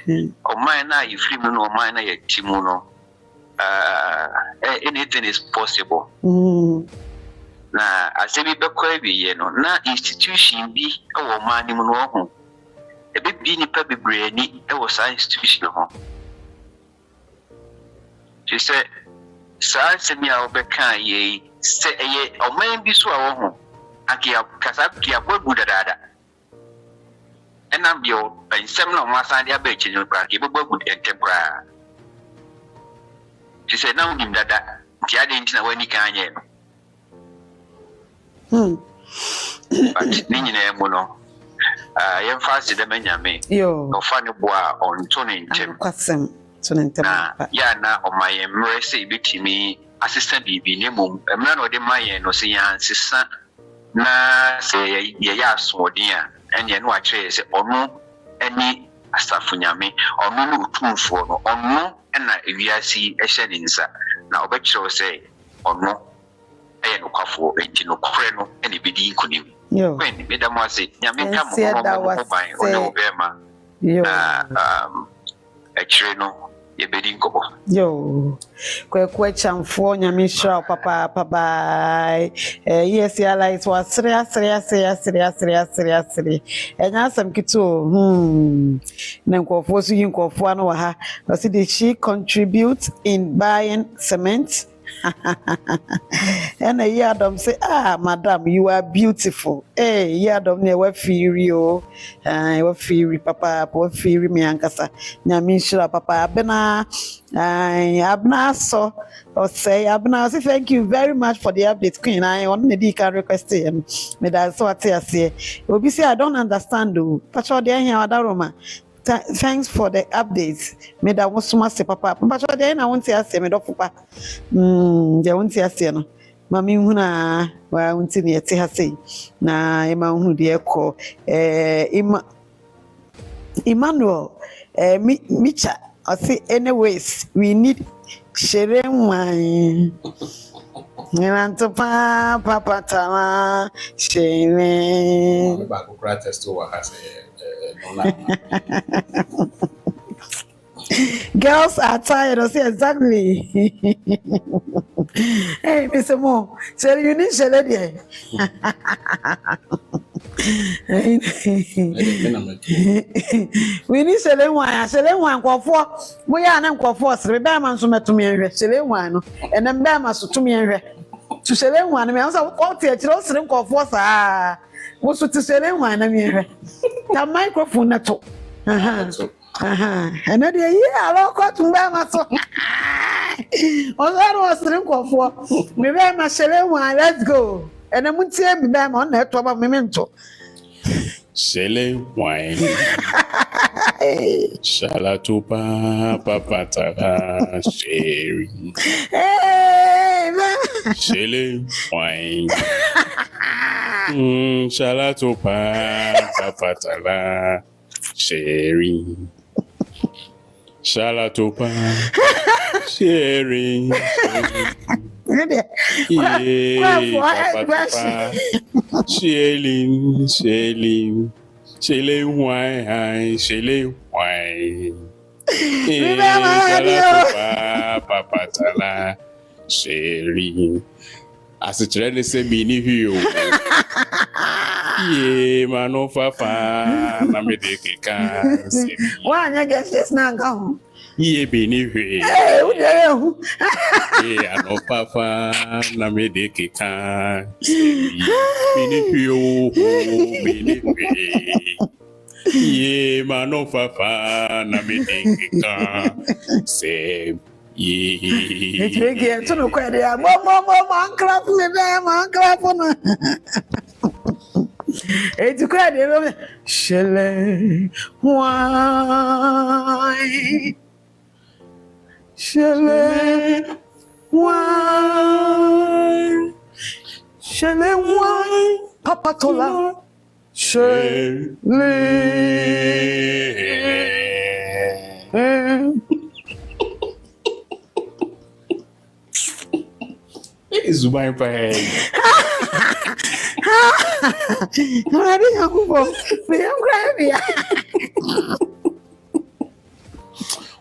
S6: o man na yi free mu no o man na ye timu no anything is possible na asebi be kwa biye no na institution bi e wo man ni mu no ho e be bi ni pa bebre ni e wo sa institution ho she said sa semi a obeka ye se ye o man bi so a wo ho akia kasab kia bogu dada enambio pensem no masandi abechi no pra ki bogu entempra she said now nim dada ti ade ntina wani kanye no but ni nyina emu no yem fast de menyame
S2: yo
S6: no fani boa on tone ntem
S2: kwasem tone ntem
S6: ya na o maye mrese bitimi assistant bibi ne mum emra no de maye no se yan sisa na say ye ya sodia and ye no akire say onu ani asafu nyame onu no utumfo no onu na ewiasi ehye ne nsa na obekire say onu eye no kwafo enti no kore no ene bedi nkunim when me da mo say nyame ka mo ban onu obema akyire no yɛbɛdi nkɔbɔ.
S2: Yo, kwekwe chamfo nyamisha papa bye. Yes, ya like was serious. Enya asem kito. Na nkofo so yin nkofo ano wa ha. Did she contribute in buying cement? And a yadom say, madam, you are beautiful. Hey, yadom ne wa firi o. Wa firi papa, wa firi mi ankasa. Nyamisha papa abena abna so or say abna say thank you very much for the update queen. I want me can request him. Me that so what I say. Obi say I don't understand though. Pacho dey here adaroma. Thanks for the updates. Me da won suma se papa. Pacho dey na won ti ase me do papa. Dey won ti ase no. Mami hu na wa won ti ne ti ha sei. Na e ma hu de ekọ Emmanuel Micha. I say anyways, we need sharing wine. And to papa tama sharing. Girls are tired. I say exactly. Hey, Mr. Mo, so you need share we need selling wine kwafo mo ya na kwafo sere be ma nso metumi enhwe selling wine no enem be ma so tumi enhwe to selling wine me so what e kire sere kwafo saa wo so to selling wine na me enhwe ta microphone na to and dey here alo ko tun be ma so o so sere kwafo me be ma selling wine let's go and I'm tie me be ma na to ba me nto
S1: Selling wine. Shalatupa papatara sharing. Selling wine. Shalatupa papatara sharing. Shalatupa sharing. Shailing wine. Papatala sharing. As a trend is a mini view. Ye manofafa namedeka.
S2: Why I guess it's not gone.
S1: Ye biniwe. Ye anofafa namedeka. Biniwe. Ye manofafa namedeka. Same. Ye.
S2: It's to no credit. Mom, clap me there, man, clap on. It's credit. Shele wine. Shele wine. Shele wine. Papa Tola. Shele.
S1: Is my pay.
S2: I didn't go. Me am crying.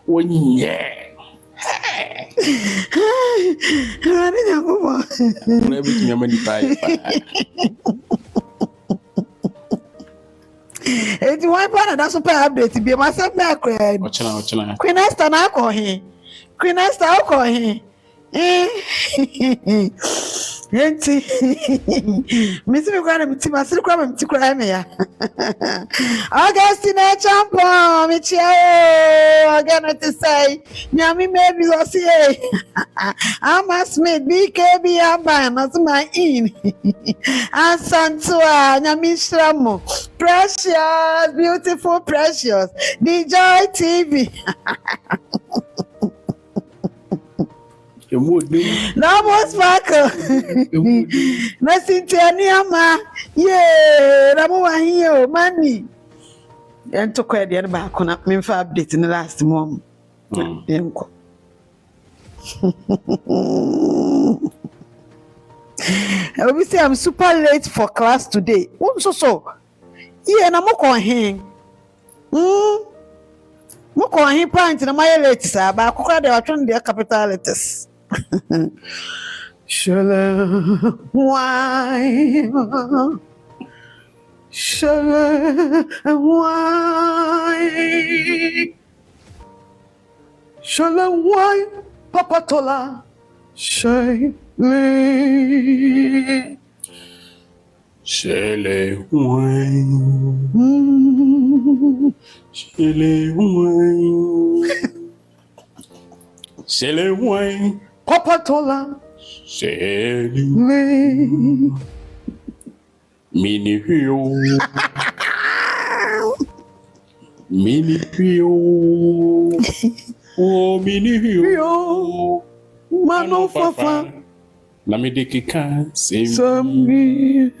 S1: Oh yeah.
S2: I didn't go.
S1: Everything I'm ready to
S2: It's one part that's super update. Be myself back.
S1: Watch now.
S2: Queen Esther na call him. Queen Esther call him. Enti misi mi kwa mti masiri kwa mti kwa me ya Augustine champion mi chia again to say nyami maybe so say Ama Smith BKB amba na suma in Asantua nyami shramo precious beautiful precious the Joy TV no more sparkle. Nothing to any ama. Yeah, Ramu here, money. And to quite the other back on up me for update in the last month. I will say I'm super late for class today. So. Yeah, and I'm on him. Moko he point na my late sir ba akokra de watwon de capital letters. Shala why Shala why Papa Tola Shay
S1: Shele wine, shele wine,
S2: Papa Tola
S1: shele mini hio, oh mini hio,
S2: Mano Fafa
S1: na me de kika
S2: Sami.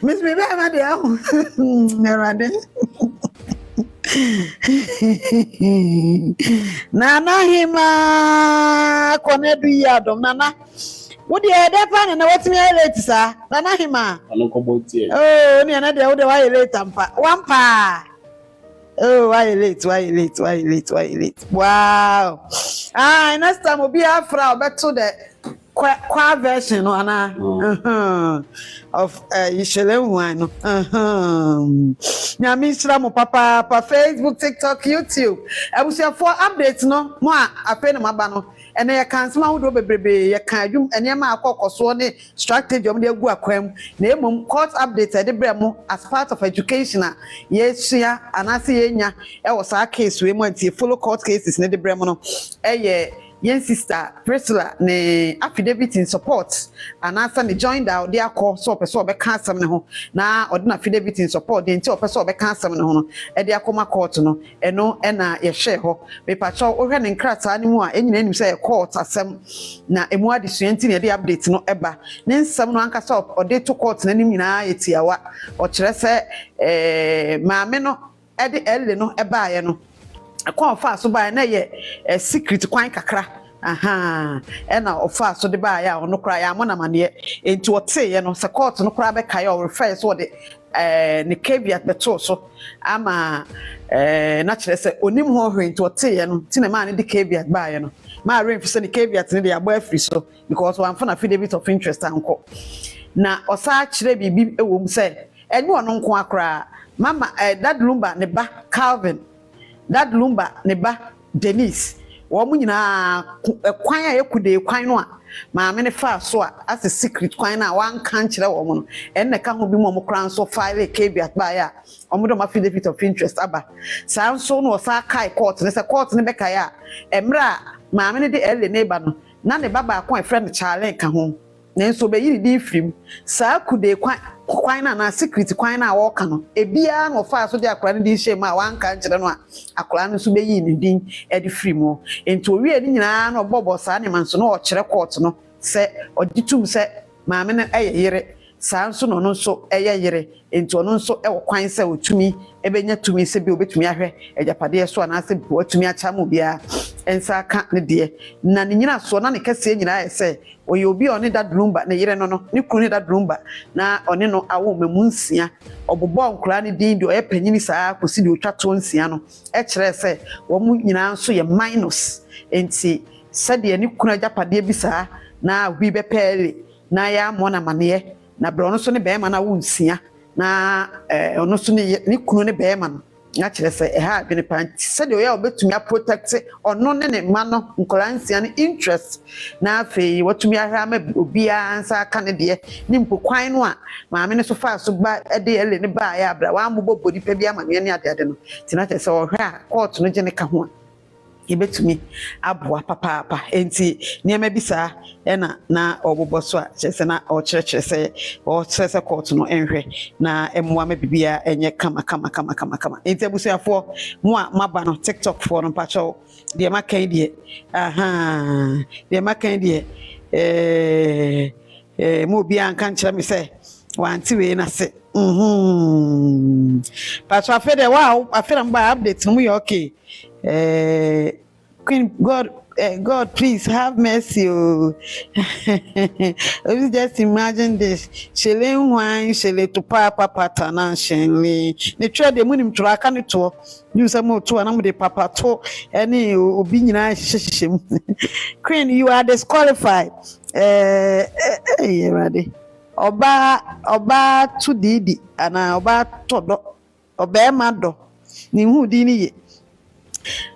S2: Miss me ba dia. Nerade. Nana hima konedu yadom nana. Wodi e de pa na watimi late sa. Nana hima.
S1: ano ko botie.
S2: Oh, ni na de wo de wa late ampa. Wampa. Oh, why you late? Wow. Next time we'll be afra back to the qua version no ana of Ishele wine. Nyami shira mo papa Facebook, TikTok, YouTube. I will say for updates no mo ape na maba no. And ya kan sama wo do bebrebe ya kan adwum enema akokoso ne strategy om de agu akwam na emom court update de bremo as part of education yesua anase yenya e wo sa case we mo anti follow court cases ne de bremo no yen sister Priscilla ne affidavit in support anasa ne joined out dia call so person obeka asem ne ho na odina affidavit in support de nti person obeka asem ne ho no e de akoma court no eno e na ye share ho me pacho ohwe ne nkrata ne mu a enyina enim say court asem na emu adesua nti ne de update no eba ne nsem no anka so ode to court na nim nyina yetiawa o kire se maame no e de elle no eba ye no akwa ofa so ba na ye secret kwan kakra ena ofa so de ba ya ono kra ya mo na mane enti wote ye no se court no kra be kai o refer so de ne caveat beto so ama na kire se onim ho hwe enti wote ye no ti na ma ne de caveat ba ye no ma ref se ne caveat ne de abo afri so because one for na affidavit of interest anko na osa kire bibi ewom se enye ono nko akra mama dad lumba ne ba Calvin Dad Lumba ne ba Denise wo mu nyina kwan a yekude kwan no a maame ne fa so a as a secret kwan na wan kan kire wo mu no enne ka ho bi mo kran so file caveat ba ya omo do ma affidavit of interest aba san so no sa kai court ne se court ne be kai a emra maame ne de elle ne ba no na ne baba akon e friend Charlie ka ho nenso be yiri di frim sa kude kwan na secret kwan na wo ka no ebia no fa so de akora ne di shame a wan kan kire no a akora no so be yi ne din e di frim ho ento wie ni nyina no bobo sa ne man so no o kire court no se oditum se maame ne yere sa nso no no so yere ento no nso wo kwan se otumi ebenya tumi se bi obetumi ahwe ejapade so na se bi otumi acha mu bia ensa ka ne de na ne nyina so na ne kase nyina se oye obi oni Dad Lumba ne yere no no ne kunu Dad Lumba na oni no awo memu nsia obobo nkura ne din de oye panyini saa kosi de otwa to nsia no kire se wo mu nyina nso ye minus enti sade ne kunu ajapade bi saa na hwi be pele na ya mo na mane na bro no so ne be ma na wo nsia na ono so ne kunu ne be ma no na kire se ha adwene panti sade oya obetumi protect ono ne ne ma no nkoransia ne interest na afei watumi ahra ma obia ansa ka ne de ni mpokwan no a maame ne so fa so ba de ele ne ba ya abra wa mbobɔ bodi pa bia ma ne ade no tina kire se ohwe a court no gye ne ka ho a ibetumi aboa papa enti niema bi saa ena na obobo so a kyese na o kyerese court no enhwe na emwa ma bibia enye kama enti abusuafo mo a maba no TikTok for no pacho de makan de de makan de mo bia nkan kyerɛ me sɛ wanti we na se pacho afede wow afede mba update no mu okay Queen God God, please have mercy. Oh. Just imagine this. Shele wine, shele to papa patana, shele. The trade the money to a to use a motor and I'm the papa to any obina shishim. Queen, you are disqualified. Ready. Oba to didi, and oba todo, oba mado. Ni who dini.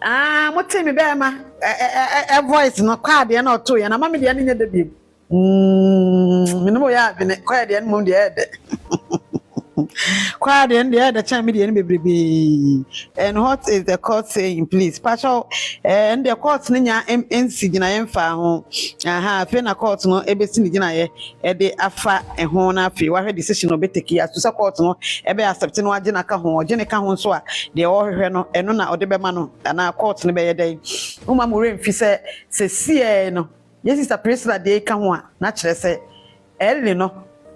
S2: What time me ma a voice no card ya na to ya na mama de anya da bi minimo ya bi ne kwaya de mum de ede kwaya de the time de bebrebe. And what is the court saying, please pastor and the court nya NC gina yemfa ho fe na court no ebesi ni gina ye e de afa ho na afi wa hwe decision obeteki aso sa court no ebe accept no agina ka ho ogene ka ho so a de o hwehwe no eno na ode bema no na court no be ye den uma mo remfi se sie no yes sister president de ka ho a na kire se elle no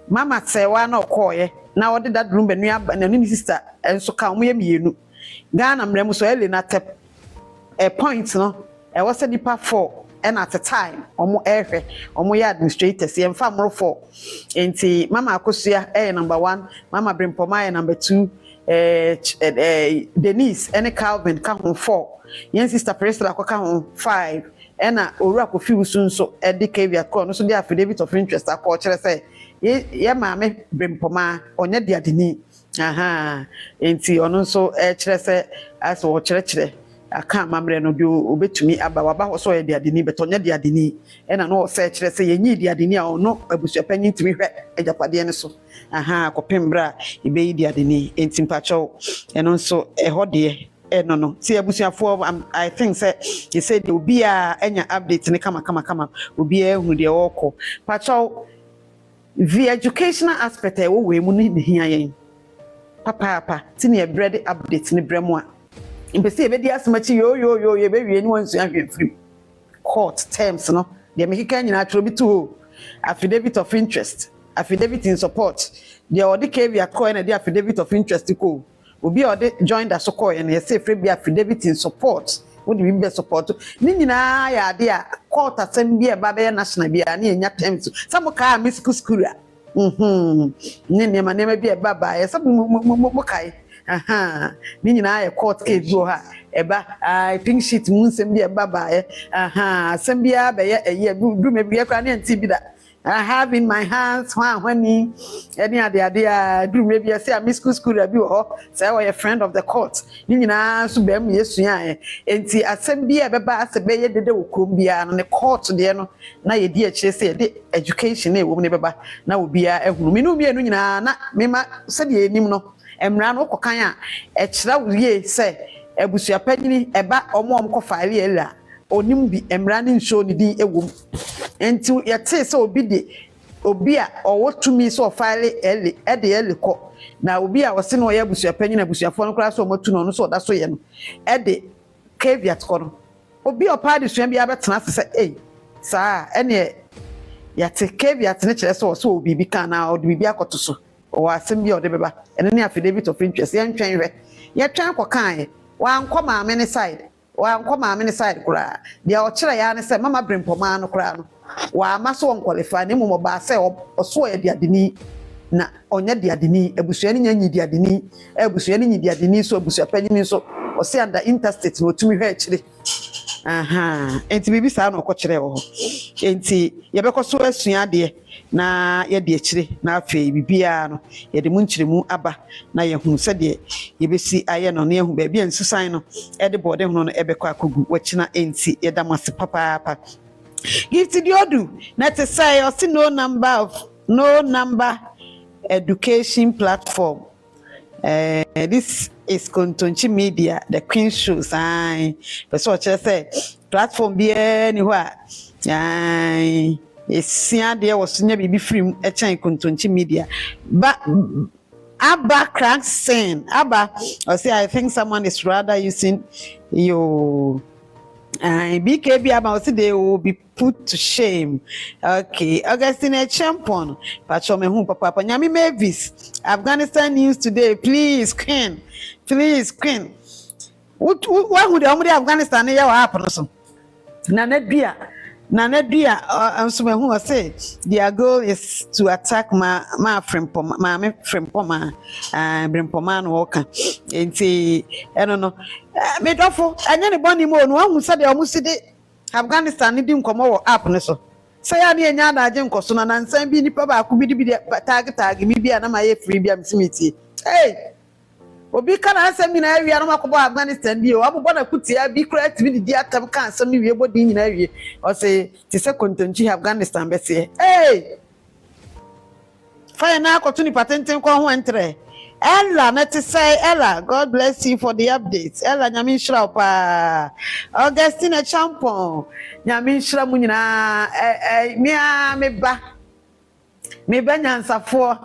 S2: mama Serwaa na okoye na ode that room benu aba na ni sister enso ka mo ye mienu Ghana mrem so ele na tep a point no e was nipa 4 and at a time omo ehwe omo ya administrators ye mfa mro 4 enti mama Akosua number 1 mama Brempomaa number 2 Denise and Calvin ka ho 4 yen sister President akoka ho 5 ena owura kofi usu nso edike via call no so dey affidavit of interest akọ kire say ye maame Brempomaa onye de adeni enti ono nso kire say aso kire aka mamre no bi obetumi aba waba ho so ye de adeni betonye de adeni ena no say kire say yenyi de adeni a ono abusuapanyi ntimi hwe ajapade ne so kopembra ibe de adeni enti mpacho eno nso ehode no see abusuafo I think say he said obi a enya update ne kama obi a hu de woko pacho the educational aspect e wo we mu ne hia yen papa tini e bread update ne bremo a impese e be di asmachi yo ye be wie ni wansu ahwe free court terms no de mekika nyina atro bi to affidavit of interest affidavit in support de odi kevia coin na de affidavit of interest ko obi ode joined as call and say free be affidavit in support what do we be support ni nyina ya ade a court asem bi e ba be national bi a na enya terms some ka miss school a ni nema bi e ba ba e some mo kai ni nyina ya court case do ha e ba I think shit mun sem bi e ba ba e sem bi a be ye do me bi e kwa na nti bi da I have in my hands when any ade do maybe I say a miss school abi o say a friend of the court ni nyina so bem yesu an enti asem bia beba asebe ye dede okrom bia no ne court de no na ye di akire say de education e wo ne beba na obia ehunu me no mienu nyina na mema se de enim no emra no kokan a e kira wie say ebusuapanyini eba omo ko file ela onim bi emra ne nso ne din ewom enti yete se obi a owotumi so file ele ko na obi a wose no ye abusuapanyi na abusuafo no kra so motu no so da so ye no caveat ko no obi opa de suan bia betena se saa ene yate caveat ne kire so obi bi kan na odi bi akoto so o asem bia ode beba ene ne affidavit of interest ye ntwen hwe ye twan ko kan wa anko maame ne side kura dia o kire ya ne se mama Brempomaa no kura no wa amaso on qualify ne mo ba se oso ye diadeni na onye diadeni abusua ne nyanyi diadeni abusua ne nyi diadeni so abusua panyi so o se under interstate no tumi hwe akire enti bibi sa no ko kire wo enti ye be ko so asua de na ye de akire na afei bibia no ye de mu nkiremu aba na ye hu se de ye besi aye no na ye hu ba bia nsusan no e de bode hu no e be ko akogu wachina enti ye da mase papa Gift Diodu, not to say or see no number education platform. This is Kontonchi Media, the Queen Shows. But so I say platform be anywhere. It's there was never be free a chain Kontonchi Media. But Abba crack saying Abba, or say I think someone is rather using your BKB about they will be put to shame. Okay, Augustine champion. Patrome whom Papa Nyami Mavis. Afghanistan news today. Please, Queen. What would the Afghanistan happen? Nana Dia, who say their goal is to attack my Brempomaa, Brempomaa walker. And say, I don't know, made awful, and anybody more, no one who said they almost did Afghanistan didn't come over up. Say, I near Yana Jenko, so and send me Papa could be the target, maybe an my free BMC. Hey! Obi kana asem nyina awie na makobo Afghanistan bi o abobona kutia bi correct bi di atam kan asem ni wie bodi nyina awie o say ti se kontonchi Afghanistan be se fire na akoto ni patenten kwa ho entre Ella na ti say Ella, God bless you for the updates. Ella nyame nhira pa Augustine Champon nyame nhira mu nyina me ba nyansafo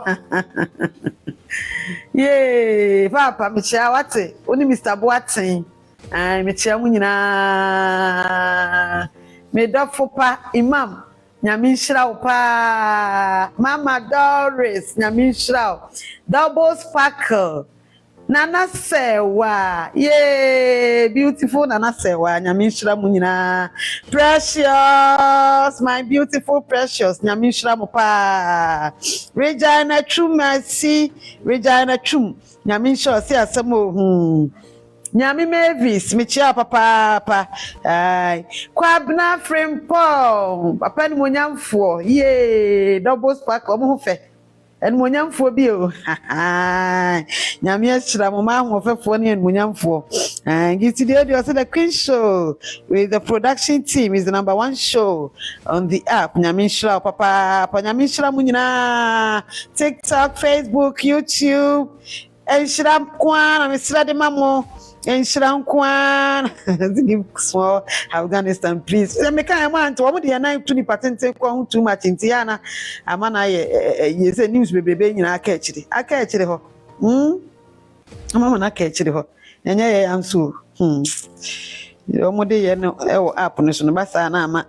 S2: Yay, Papa, Michelle, what's it? Only Mr. Boatin. Michelle Munina. Made up for Pa Imam. Nyamin Shrao Pa. Mama Doris. Nyamin Shrao. Double Sparkle. Nana Serwaa. Yay, beautiful Nana Serwaa. Nyamin Shrao Munina. Precious. My beautiful precious. Nyamin Shrao Pa. Regina Chum, merci. Regina Chum. Nyamin Shrao say asemo. Nyami Mavis, Michia papa. Kwabna Brempomaa. Papa ni monyamfo. Yay, double spark omo fe. En monyamfo bi o. Nyami ashira mo ma hofefo ne en monyamfo. Giti the say the Queen Show with the production team is the #1 show on the app. Nyami shira papa, nyami shira mu nyina. TikTok, Facebook, YouTube. En shira kwa na shira de mamo. En shira kwa. Give small Afghanistan please. Me kan want to de na to ni patente kwa hu too much ntiana. Amana ye say news bebebe nyina aka echire ho. Mama na aka echire ho. Nyanya ye anso. Omode ye no e wo app no so no basa na ama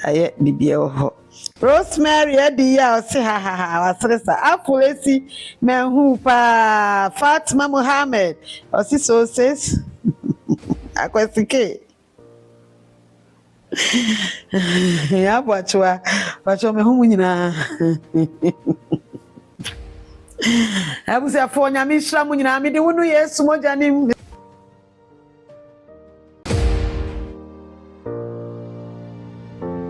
S2: aye bibia ho. Rosemary edi ya o se ha wasresa afulesi menhu pa Fatima Muhammad o si so says akwesike ya bwachwa mehu nyina abusi afo nyame hira mu nyina me de wonu Yesu moja ni